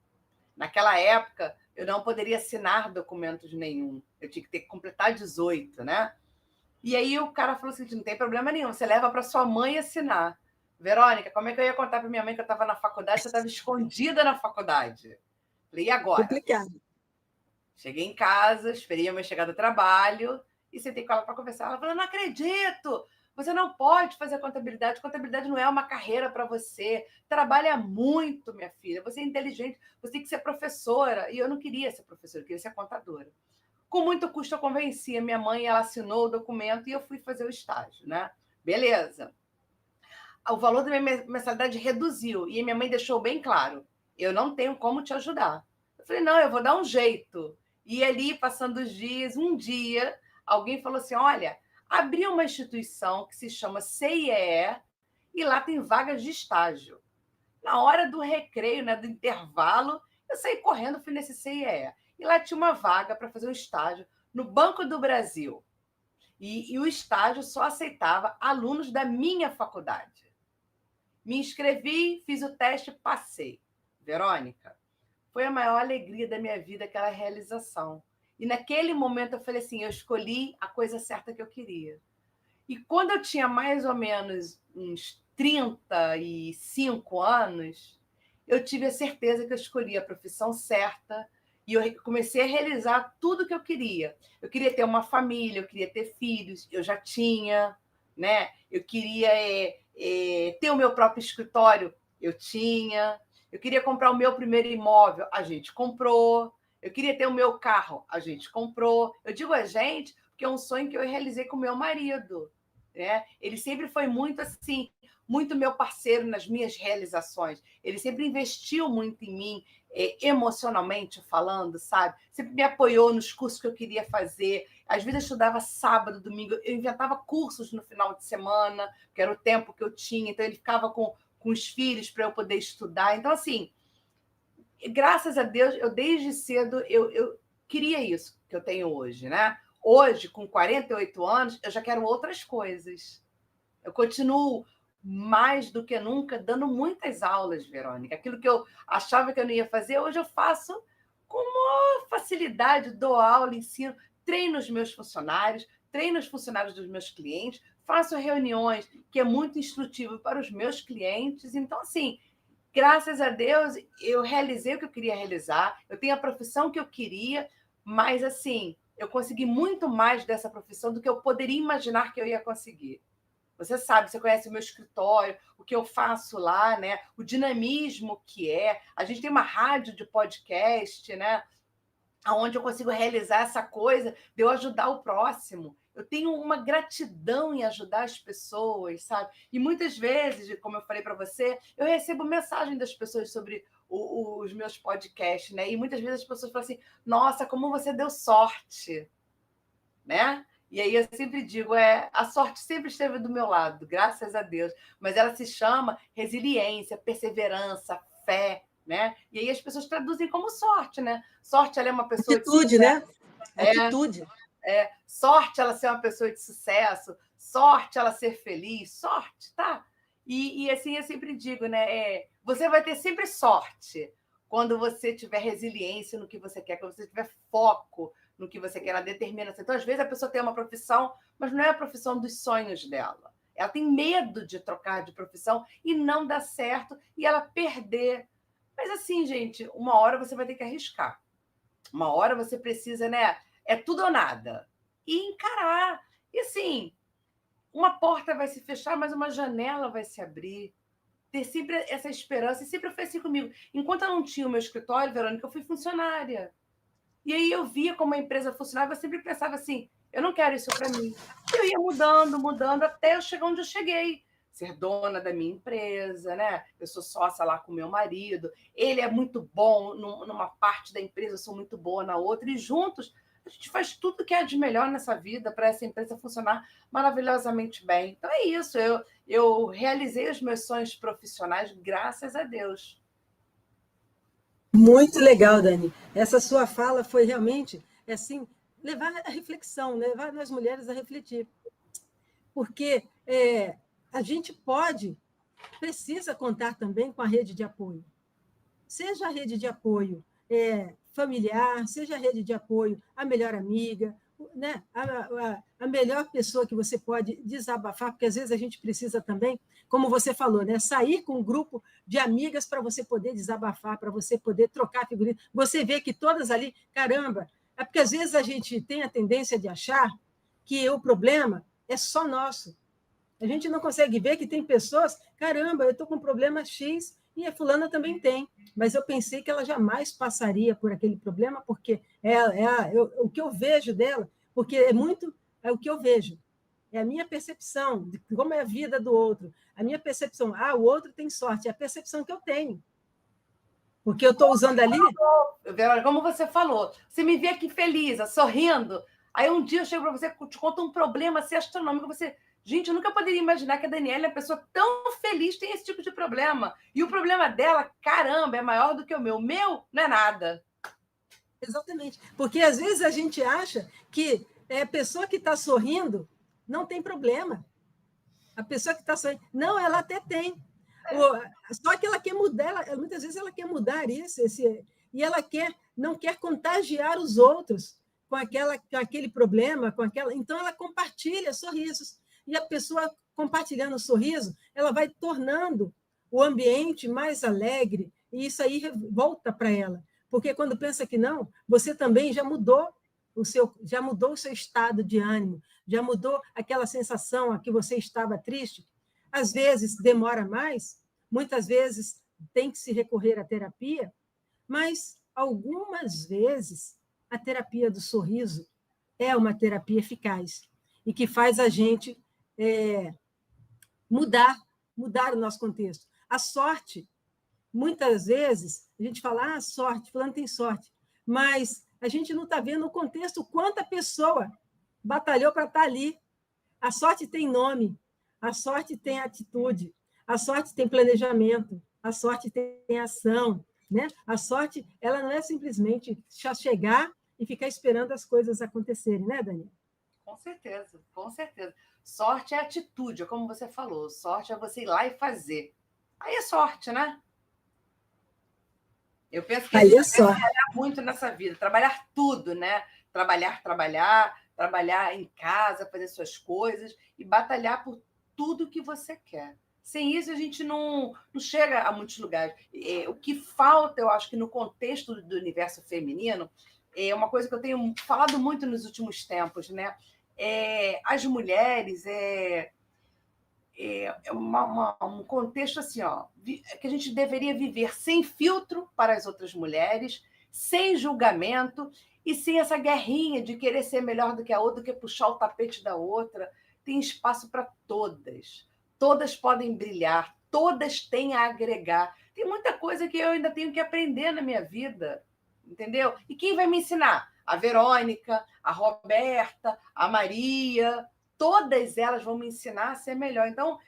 Naquela época, eu não poderia assinar documentos nenhum. Eu tinha que ter que completar 18, né? E aí o cara falou assim, não tem problema nenhum, você leva para sua mãe assinar. Verônica, como é que eu ia contar para minha mãe que eu estava na faculdade, você estava escondida na faculdade? Falei, e agora?
Complicado.
Cheguei em casa, esperei a minha chegada do trabalho e sentei com ela para conversar. Ela falou, não acredito! Você não pode fazer contabilidade. Contabilidade não é uma carreira para você. Trabalha muito, minha filha. Você é inteligente. Você tem que ser professora. E eu não queria ser professora, eu queria ser contadora. Com muito custo, eu convenci a minha mãe. Ela assinou o documento e eu fui fazer o estágio, né? Beleza. O valor da minha mensalidade reduziu. E minha mãe deixou bem claro. Eu não tenho como te ajudar. Eu falei, não, eu vou dar um jeito. E ali, passando os dias, um dia, alguém falou assim, olha, abriu uma instituição que se chama CIEE e lá tem vagas de estágio. Na hora do recreio, né, do intervalo, Eu saí correndo, fui nesse CIE. E lá tinha uma vaga para fazer um estágio no Banco do Brasil. E o estágio só aceitava alunos da minha faculdade. Me inscrevi, fiz o teste, passei. Verônica, foi a maior alegria da minha vida, aquela realização. E naquele momento eu falei assim, eu escolhi a coisa certa que eu queria. E quando eu tinha mais ou menos uns 35 anos, eu tive a certeza que eu escolhi a profissão certa e eu comecei a realizar tudo que eu queria. Eu queria ter uma família, eu queria ter filhos, eu já tinha, né? Eu queria ter o meu próprio escritório, eu tinha. Eu queria comprar o meu primeiro imóvel, a gente comprou. Eu queria ter o meu carro, a gente comprou. Eu digo a gente porque é um sonho que eu realizei com o meu marido, né? Ele sempre foi muito assim, muito meu parceiro nas minhas realizações. Ele sempre investiu muito em mim, emocionalmente falando, sabe? Sempre me apoiou nos cursos que eu queria fazer. Às vezes eu estudava sábado, domingo, eu inventava cursos no final de semana, que era o tempo que eu tinha. Então ele ficava com os filhos para eu poder estudar. Então, assim, graças a Deus, eu desde cedo eu queria isso que eu tenho hoje, né? Hoje, com 48 anos, eu já quero outras coisas. Eu continuo mais do que nunca dando muitas aulas, Verônica. Aquilo que eu achava que eu não ia fazer, hoje eu faço com maior facilidade, dou aula, ensino, treino os meus funcionários, treino os funcionários dos meus clientes, faço reuniões que é muito instrutivo para os meus clientes. Então, assim, graças a Deus, eu realizei o que eu queria realizar, eu tenho a profissão que eu queria, mas, assim, eu consegui muito mais dessa profissão do que eu poderia imaginar que eu ia conseguir. Você sabe, você conhece o meu escritório, o que eu faço lá, né? O dinamismo que é. A gente tem uma rádio de podcast, né? Onde eu consigo realizar essa coisa de eu ajudar o próximo. Eu tenho uma gratidão em ajudar as pessoas, sabe? E muitas vezes, como eu falei para você, eu recebo mensagem das pessoas sobre os meus podcasts, né? E muitas vezes as pessoas falam assim: nossa, como você deu sorte, né? E aí eu sempre digo, a sorte sempre esteve do meu lado, graças a Deus. Mas ela se chama resiliência, perseverança, fé, né? E aí as pessoas traduzem como sorte, né? Sorte, ela é uma pessoa
atitude, né?
É,
Atitude.
sorte ela ser uma pessoa de sucesso, sorte ela ser feliz, sorte, tá? E assim eu sempre digo, né? Você vai ter sempre sorte quando você tiver resiliência no que você quer, quando você tiver foco no que você quer, na determinação. Então, às vezes, a pessoa tem uma profissão, mas não é a profissão dos sonhos dela. Ela tem medo de trocar de profissão e não dar certo e ela perder. Mas assim, gente, uma hora você vai ter que arriscar. Uma hora você precisa, né? É tudo ou nada. E encarar. E assim, uma porta vai se fechar, mas uma janela vai se abrir. Ter sempre essa esperança. E sempre foi assim comigo. Enquanto eu não tinha o meu escritório, Verônica, eu fui funcionária. E aí eu via como a empresa funcionava, eu sempre pensava assim, eu não quero isso para mim. E eu ia mudando, mudando, até eu chegar onde eu cheguei. Ser dona da minha empresa, né? Eu sou sócia lá com meu marido. Ele é muito bom numa parte da empresa, eu sou muito boa na outra. E juntos a gente faz tudo que é de melhor nessa vida para essa empresa funcionar maravilhosamente bem. Então é isso. Eu realizei os meus sonhos profissionais, graças a Deus.
Muito legal, Dani. Essa sua fala foi realmente, assim, levar a reflexão, levar nós mulheres a refletir. Porque a gente precisa contar também com a rede de apoio. Seja a rede de apoio familiar, seja a rede de apoio a melhor amiga, né? a melhor pessoa que você pode desabafar, porque às vezes a gente precisa também, como você falou, né? Sair com um grupo de amigas para você poder desabafar, para você poder trocar figurinha. Você vê que todas ali, caramba, é porque às vezes a gente tem a tendência de achar que o problema é só nosso. A gente não consegue ver que tem pessoas, caramba, eu estou com um problema X e a fulana também tem, mas eu pensei que ela jamais passaria por aquele problema, porque o que eu vejo dela, porque é o que eu vejo, é a minha percepção de como é a vida do outro, a minha percepção, o outro tem sorte, é a percepção que eu tenho, porque eu estou usando ali...
Como você falou, você me vê aqui feliz, sorrindo, aí um dia eu chego para você, te conto um problema assim, astronômico, você Gente, eu nunca poderia imaginar que a Daniela é uma pessoa tão feliz, tem esse tipo de problema. E o problema dela, caramba, é maior do que o meu. O meu não é nada.
Exatamente. Porque às vezes a gente acha que a pessoa que está sorrindo não tem problema. A pessoa que está sorrindo. Não, ela até tem. Só que ela quer mudar, muitas vezes ela quer mudar isso, e ela não quer contagiar os outros com aquele problema, com aquela. Então ela compartilha sorrisos. E a pessoa compartilhando o sorriso, ela vai tornando o ambiente mais alegre, e isso aí volta para ela. Porque quando pensa que não, você também já mudou o seu estado de ânimo, já mudou aquela sensação a que você estava triste. Às vezes demora mais, muitas vezes tem que se recorrer à terapia, mas algumas vezes a terapia do sorriso é uma terapia eficaz e que faz a gente mudar o nosso contexto. A sorte, muitas vezes, a gente fala, sorte, fulano tem sorte, mas a gente não está vendo o contexto, quanta pessoa batalhou para estar ali. A sorte tem nome, a sorte tem atitude, a sorte tem planejamento, a sorte tem ação, né? A sorte, ela não é simplesmente só chegar e ficar esperando as coisas acontecerem, né, Daniel?
Com certeza, com certeza. Sorte é atitude, é como você falou. Sorte é você ir lá e fazer. Aí é sorte, né? Eu penso que a
Aí
gente
é
deve
só.
trabalhar muito nessa vida, trabalhar tudo, né? Trabalhar em casa, fazer suas coisas e batalhar por tudo que você quer. Sem isso, a gente não chega a muitos lugares. O que falta, eu acho que no contexto do universo feminino, é uma coisa que eu tenho falado muito nos últimos tempos, né? As mulheres, um contexto assim, ó, que a gente deveria viver sem filtro para as outras mulheres, sem julgamento e sem essa guerrinha de querer ser melhor do que a outra, do que puxar o tapete da outra. Tem espaço para todas. Todas podem brilhar, todas têm a agregar. Tem muita coisa que eu ainda tenho que aprender na minha vida, entendeu? E quem vai me ensinar? A Verônica, a Roberta, a Maria, todas elas vão me ensinar a ser melhor. Então,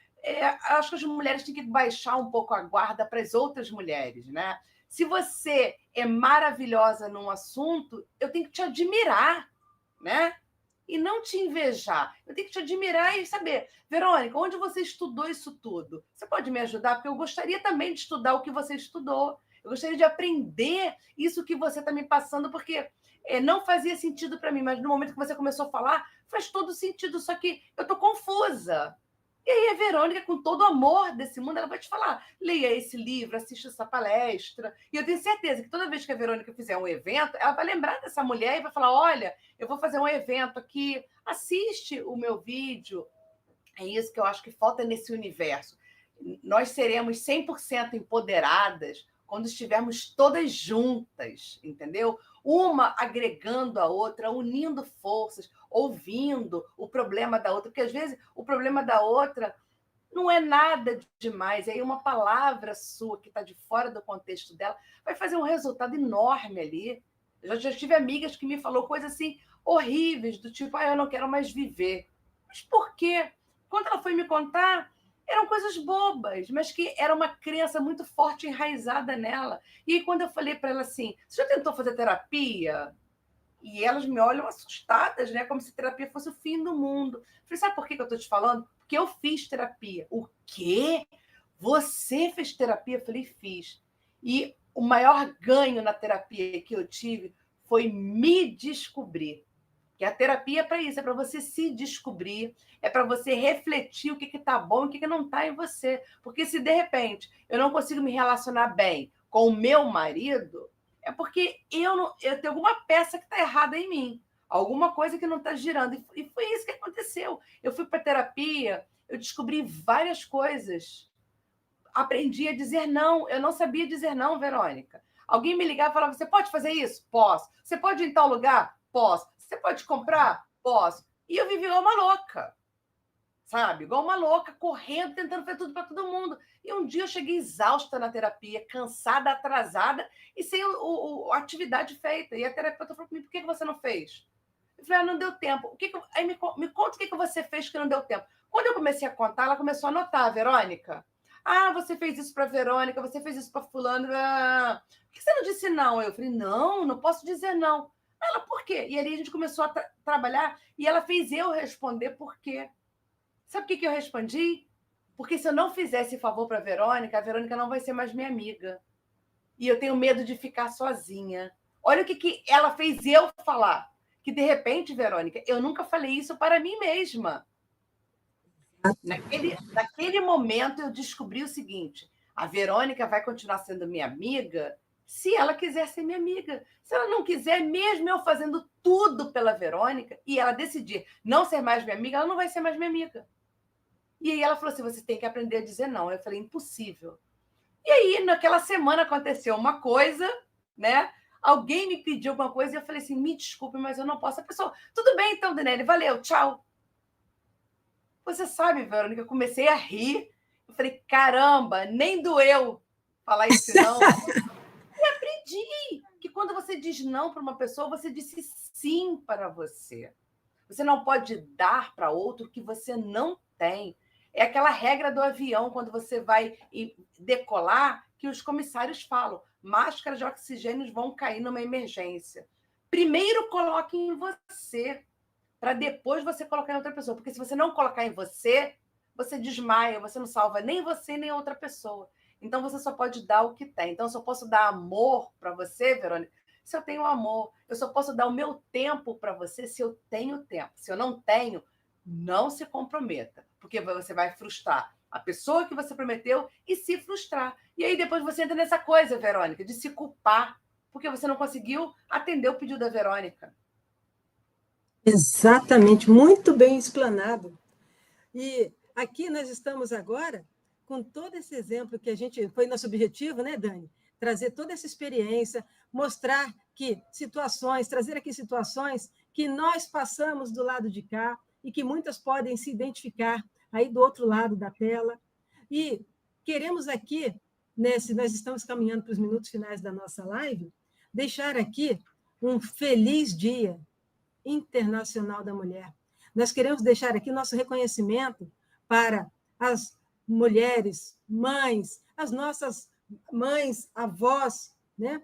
acho que as mulheres têm que baixar um pouco a guarda para as outras mulheres, né? Se você é maravilhosa num assunto, eu tenho que te admirar, né? E não te invejar. Eu tenho que te admirar e saber, Verônica, onde você estudou isso tudo? Você pode me ajudar? Porque eu gostaria também de estudar o que você estudou. Eu gostaria de aprender isso que você está me passando, porque não fazia sentido para mim, mas no momento que você começou a falar, faz todo sentido, só que eu estou confusa. E aí a Verônica, com todo o amor desse mundo, ela vai te falar, leia esse livro, assista essa palestra. E eu tenho certeza que toda vez que a Verônica fizer um evento, ela vai lembrar dessa mulher e vai falar, olha, eu vou fazer um evento aqui, assiste o meu vídeo. É isso que eu acho que falta nesse universo. Nós seremos 100% empoderadas quando estivermos todas juntas, entendeu? Uma agregando a outra, unindo forças, ouvindo o problema da outra, porque às vezes o problema da outra não é nada demais. Aí uma palavra sua que está de fora do contexto dela vai fazer um resultado enorme ali. Eu já tive amigas que me falou coisas assim horríveis, do tipo, eu não quero mais viver. Mas por quê? Quando ela foi me contar, eram coisas bobas, mas que era uma crença muito forte enraizada nela. E aí, quando eu falei para ela assim, você já tentou fazer terapia? E elas me olham assustadas, né? Como se terapia fosse o fim do mundo. Eu falei, sabe por que eu estou te falando? Porque eu fiz terapia. O quê? Você fez terapia? Eu falei, fiz. E o maior ganho na terapia que eu tive foi me descobrir. Que a terapia é para isso, é para você se descobrir, é para você refletir o que está bom e o que não está em você. Porque se, de repente, eu não consigo me relacionar bem com o meu marido, é porque eu tenho alguma peça que está errada em mim, alguma coisa que não está girando. E foi isso que aconteceu. Eu fui para terapia, eu descobri várias coisas. Aprendi a dizer não. Eu não sabia dizer não, Verônica. Alguém me ligava e falava, você pode fazer isso? Posso. Você pode ir em tal lugar? Posso. Você pode comprar? Posso. E eu vivi igual uma louca, sabe? Igual uma louca, correndo, tentando fazer tudo para todo mundo. E um dia eu cheguei exausta na terapia, cansada, atrasada e sem a atividade feita. E a terapeuta falou para mim, por que você não fez? Eu Eu falei, não deu tempo. Aí me conta o que você fez que não deu tempo. Quando eu comecei a contar, ela começou a anotar, Verônica. Você fez isso para Verônica, você fez isso para fulano. Por que você não disse não? Eu falei, não posso dizer não. Ela, por quê? E ali a gente começou a trabalhar e ela fez eu responder por quê. Sabe o que eu respondi? Porque se eu não fizer esse favor para a Verônica não vai ser mais minha amiga. E eu tenho medo de ficar sozinha. Olha o que ela fez eu falar. Que, de repente, Verônica, eu nunca falei isso para mim mesma. Naquele momento, eu descobri o seguinte: a Verônica vai continuar sendo minha amiga se ela quiser ser minha amiga. Se ela não quiser, mesmo eu fazendo tudo pela Verônica, e ela decidir não ser mais minha amiga, ela não vai ser mais minha amiga. E aí ela falou assim, você tem que aprender a dizer não. Eu falei, impossível. E aí, naquela semana, aconteceu uma coisa, né? Alguém me pediu alguma coisa e eu falei assim, me desculpe, mas eu não posso. A pessoa, tudo bem então, Daniele, valeu, tchau. Você sabe, Verônica, eu comecei a rir. Eu falei, caramba, nem doeu falar isso não. E aprendi que quando você diz não para uma pessoa, você disse sim para você. Você não pode dar para outro que você não tem. É aquela regra do avião, quando você vai decolar, que os comissários falam, máscaras de oxigênio vão cair numa emergência. Primeiro coloque em você, para depois você colocar em outra pessoa. Porque se você não colocar em você, você desmaia, você não salva nem você, nem outra pessoa. Então, você só pode dar o que tem. Então, eu só posso dar amor para você, Verônica, se eu tenho amor. Eu só posso dar o meu tempo para você se eu tenho tempo. Se eu não tenho, não se comprometa, porque você vai frustrar a pessoa que você prometeu e se frustrar. E aí depois você entra nessa coisa, Verônica, de se culpar, porque você não conseguiu atender o pedido da Verônica.
Exatamente, muito bem explanado. E aqui nós estamos agora com todo esse exemplo que a gente foi nosso objetivo, né, Dani? Trazer toda essa experiência, mostrar que trazer aqui situações que nós passamos do lado de cá e que muitas podem se identificar aí do outro lado da tela. E queremos aqui, nós estamos caminhando para os minutos finais da nossa live, deixar aqui um feliz Dia Internacional da Mulher. Nós queremos deixar aqui nosso reconhecimento para as mulheres, mães, as nossas mães, avós, né?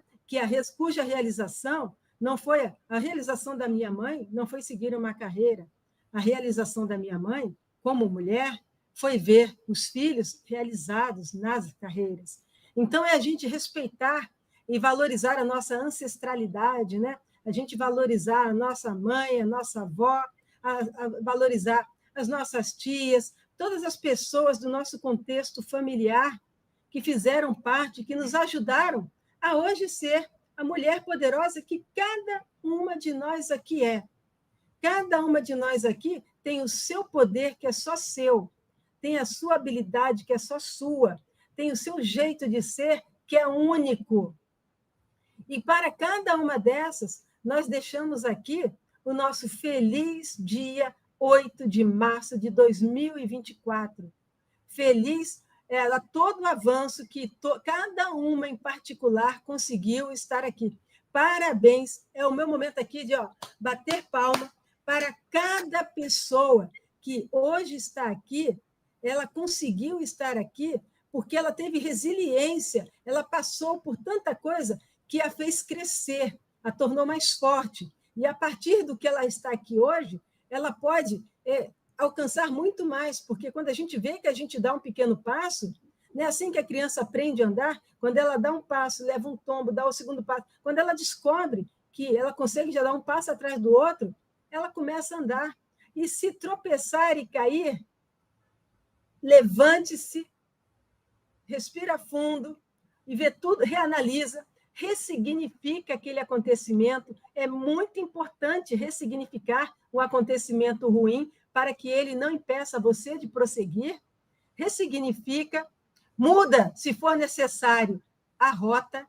Cuja realização não foi a realização da minha mãe, não foi seguir uma carreira. A realização da minha mãe, como mulher, foi ver os filhos realizados nas carreiras. Então, é a gente respeitar e valorizar a nossa ancestralidade, né? A gente valorizar a nossa mãe, a nossa avó, a valorizar as nossas tias, todas as pessoas do nosso contexto familiar que fizeram parte, que nos ajudaram a hoje ser a mulher poderosa que cada uma de nós aqui é. Cada uma de nós aqui tem o seu poder, que é só seu, tem a sua habilidade, que é só sua, tem o seu jeito de ser, que é único. E para cada uma dessas, nós deixamos aqui o nosso feliz dia 8 de março de 2024. Feliz a todo o avanço que cada uma em particular conseguiu estar aqui. Parabéns, é o meu momento aqui de bater palma para cada pessoa que hoje está aqui, ela conseguiu estar aqui porque ela teve resiliência, ela passou por tanta coisa que a fez crescer, a tornou mais forte. E, a partir do que ela está aqui hoje, ela pode alcançar muito mais, porque quando a gente vê que a gente dá um pequeno passo, não é assim que a criança aprende a andar, quando ela dá um passo, leva um tombo, dá o segundo passo, quando ela descobre que ela consegue já dar um passo atrás do outro, ela começa a andar. E se tropeçar e cair, levante-se, respira fundo e vê tudo, reanalisa, ressignifica aquele acontecimento. É muito importante ressignificar um acontecimento ruim para que ele não impeça você de prosseguir. Ressignifica, muda, se for necessário, a rota,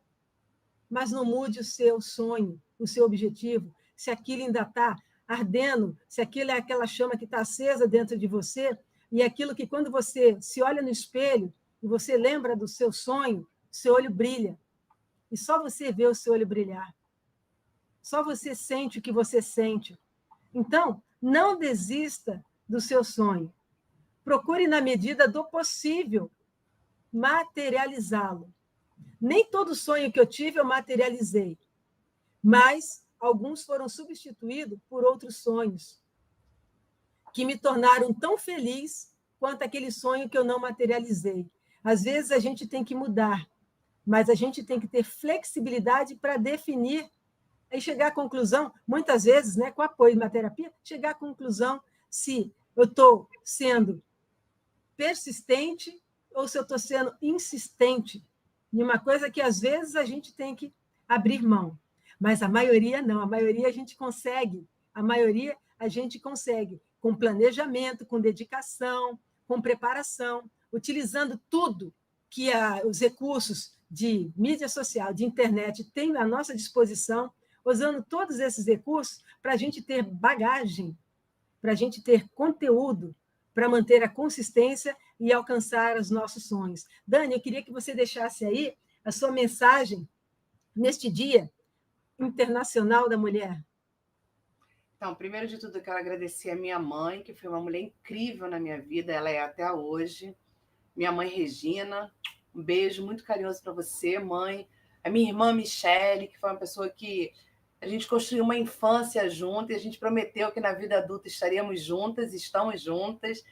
mas não mude o seu sonho, o seu objetivo. Se aquilo ainda está ardendo, se aquilo é aquela chama que está acesa dentro de você, e aquilo que quando você se olha no espelho e você lembra do seu sonho, seu olho brilha. E só você vê o seu olho brilhar. Só você sente o que você sente. Então, não desista do seu sonho. Procure, na medida do possível, materializá-lo. Nem todo sonho que eu tive eu materializei, mas alguns foram substituídos por outros sonhos que me tornaram tão feliz quanto aquele sonho que eu não materializei. Às vezes a gente tem que mudar, mas a gente tem que ter flexibilidade para definir e chegar à conclusão, muitas vezes, né, com apoio na terapia, chegar à conclusão se eu estou sendo persistente ou se eu estou sendo insistente em uma coisa que às vezes a gente tem que abrir mão. Mas a maioria não, a maioria a gente consegue, a maioria a gente consegue, com planejamento, com dedicação, com preparação, utilizando tudo que os recursos de mídia social, de internet têm à nossa disposição, usando todos esses recursos para a gente ter bagagem, para a gente ter conteúdo, para manter a consistência e alcançar os nossos sonhos. Dani, eu queria que você deixasse aí a sua mensagem neste Dia Internacional da Mulher.
Então, primeiro de tudo, eu quero agradecer a minha mãe, que foi uma mulher incrível na minha vida, ela é até hoje. Minha mãe Regina, um beijo muito carinhoso para você, mãe. A minha irmã Michele, que foi uma pessoa que a gente construiu uma infância junto e a gente prometeu que na vida adulta estaríamos juntas, estamos juntas.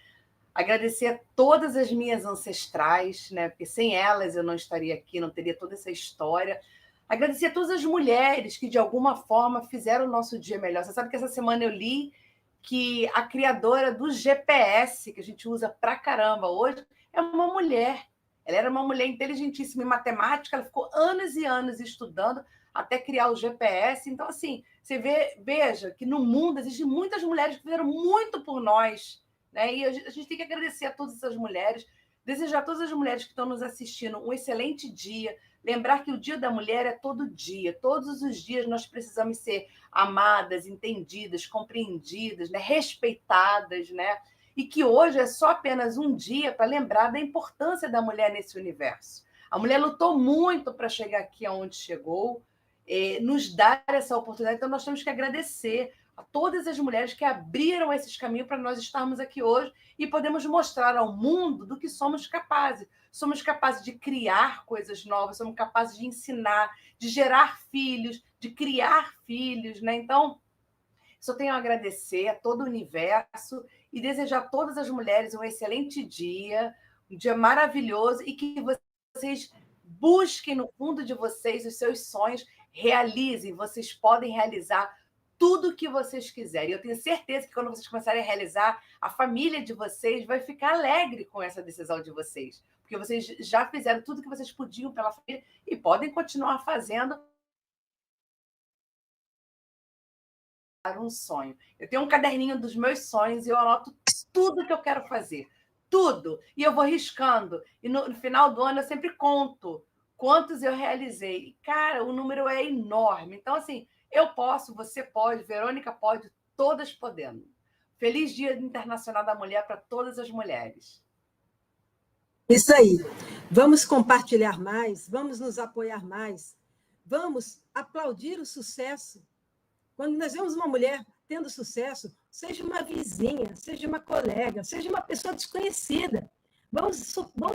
Agradecer a todas as minhas ancestrais, né? Porque sem elas eu não estaria aqui, não teria toda essa história. Agradecer a todas as mulheres que, de alguma forma, fizeram o nosso dia melhor. Você sabe que essa semana eu li que a criadora do GPS, que a gente usa pra caramba hoje, é uma mulher. Ela era uma mulher inteligentíssima em matemática, ela ficou anos e anos estudando até criar o GPS. Então, assim, você veja que no mundo existem muitas mulheres que fizeram muito por nós, né? E a gente tem que agradecer a todas essas mulheres, desejar a todas as mulheres que estão nos assistindo um excelente dia, lembrar que o Dia da Mulher é todo dia, todos os dias nós precisamos ser amadas, entendidas, compreendidas, né? Respeitadas, né? E que hoje é só apenas um dia para lembrar da importância da mulher nesse universo. A mulher lutou muito para chegar aqui aonde chegou, nos dar essa oportunidade, então nós temos que agradecer a todas as mulheres que abriram esses caminhos para nós estarmos aqui hoje e podemos mostrar ao mundo do que somos capazes. Somos capazes de criar coisas novas, somos capazes de ensinar, de gerar filhos, de criar filhos, né? Então, só tenho a agradecer a todo o universo e desejar a todas as mulheres um excelente dia, um dia maravilhoso e que vocês busquem no fundo de vocês os seus sonhos, realizem, vocês podem realizar tudo o que vocês quiserem. Eu tenho certeza que quando vocês começarem a realizar, a família de vocês vai ficar alegre com essa decisão de vocês, porque vocês já fizeram tudo que vocês podiam pela família e podem continuar fazendo um sonho. Eu tenho um caderninho dos meus sonhos e eu anoto tudo que eu quero fazer. Tudo. E eu vou riscando. E no final do ano eu sempre conto quantos eu realizei. E, cara, o número é enorme. Então, assim, eu posso, você pode, Verônica pode, todas podendo. Feliz Dia Internacional da Mulher para todas as mulheres.
Isso aí. Vamos compartilhar mais, vamos nos apoiar mais, vamos aplaudir o sucesso. Quando nós vemos uma mulher tendo sucesso, seja uma vizinha, seja uma colega, seja uma pessoa desconhecida, vamos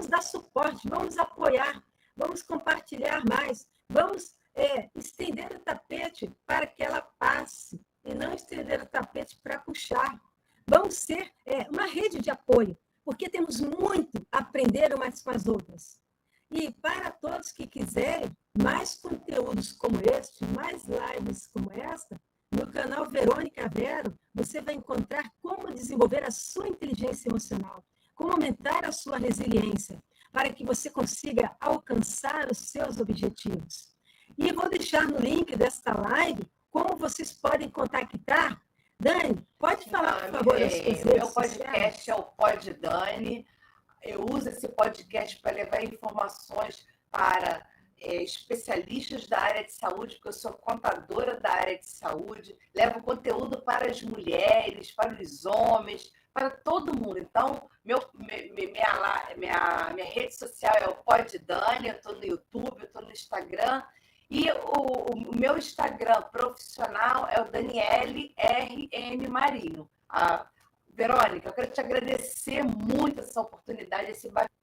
dar suporte, vamos apoiar, vamos compartilhar mais, vamos estender o tapete para que ela passe e não estender o tapete para puxar. Vamos ser uma rede de apoio, porque temos muito a aprender umas com as outras. E para todos que quiserem mais conteúdos como este, mais lives como esta, no canal Verônica Vero, você vai encontrar como desenvolver a sua inteligência emocional, como aumentar a sua resiliência, para que você consiga alcançar os seus objetivos. E vou deixar no link desta live como vocês podem contactar. Dani, pode falar, por favor, as suas redes
meu podcast sociais? É o Pod Dani. Eu uso esse podcast para levar informações para especialistas da área de saúde, porque eu sou contadora da área de saúde, levo conteúdo para as mulheres, para os homens, para todo mundo. Então, minha rede social é o Pod Dani, eu estou no YouTube, eu estou no Instagram, E o meu Instagram profissional é o Daniele RN Marinho. Verônica, eu quero te agradecer muito essa oportunidade.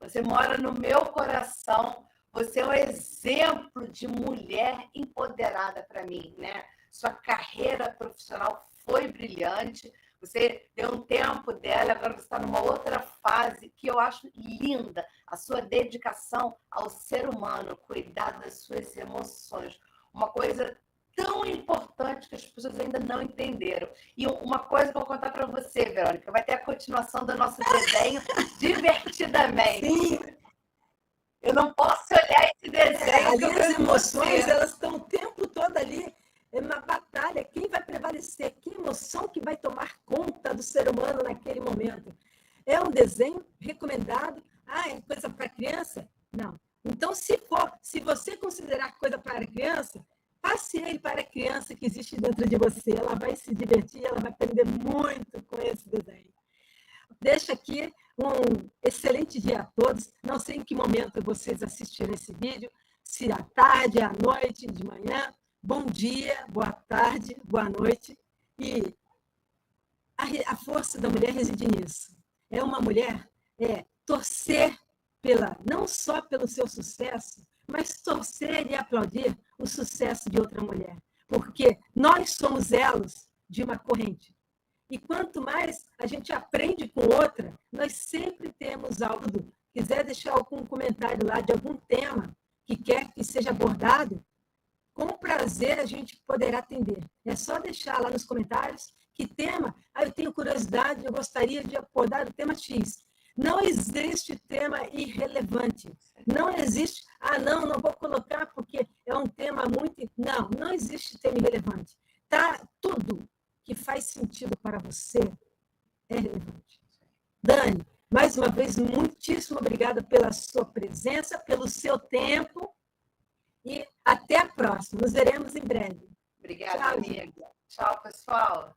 Você mora no meu coração. Você é um exemplo de mulher empoderada para mim, né? Sua carreira profissional foi brilhante. Você deu um tempo dela, agora você está numa outra fase que eu acho linda. A sua dedicação ao ser humano, cuidar das suas emoções. Uma coisa tão importante que as pessoas ainda não entenderam. E uma coisa que eu vou contar para você, Verônica, vai ter a continuação do nosso desenho Divertidamente.
Sim.
Eu não posso olhar esse desenho.
Ali as emoções, elas estão o tempo todo ali. É uma batalha. Quem vai prevalecer? Que emoção que vai tomar conta do ser humano naquele momento? É um desenho recomendado. É coisa para criança? Não. Então, se você considerar coisa para criança, passe ele para a criança que existe dentro de você. Ela vai se divertir, ela vai aprender muito com esse desenho. Deixo aqui um excelente dia a todos. Não sei em que momento vocês assistiram esse vídeo, se à tarde, à noite, de manhã. Bom dia, boa tarde, boa noite. E a força da mulher reside nisso. É uma mulher torcer não só pelo seu sucesso, mas torcer e aplaudir o sucesso de outra mulher. Porque nós somos elos de uma corrente. E quanto mais a gente aprende com outra, nós sempre temos algo quiser deixar algum comentário lá de algum tema que quer que seja abordado, com prazer a gente poderá atender. É só deixar lá nos comentários que tema, eu tenho curiosidade, eu gostaria de abordar o tema X. Não existe tema irrelevante. Não existe, não vou colocar porque é um tema muito... Não existe tema irrelevante. Tá, tudo que faz sentido para você é relevante. Dani, mais uma vez, muitíssimo obrigada pela sua presença, pelo seu tempo e até a próxima. Nos veremos em breve.
Obrigada, amiga. Tchau, pessoal.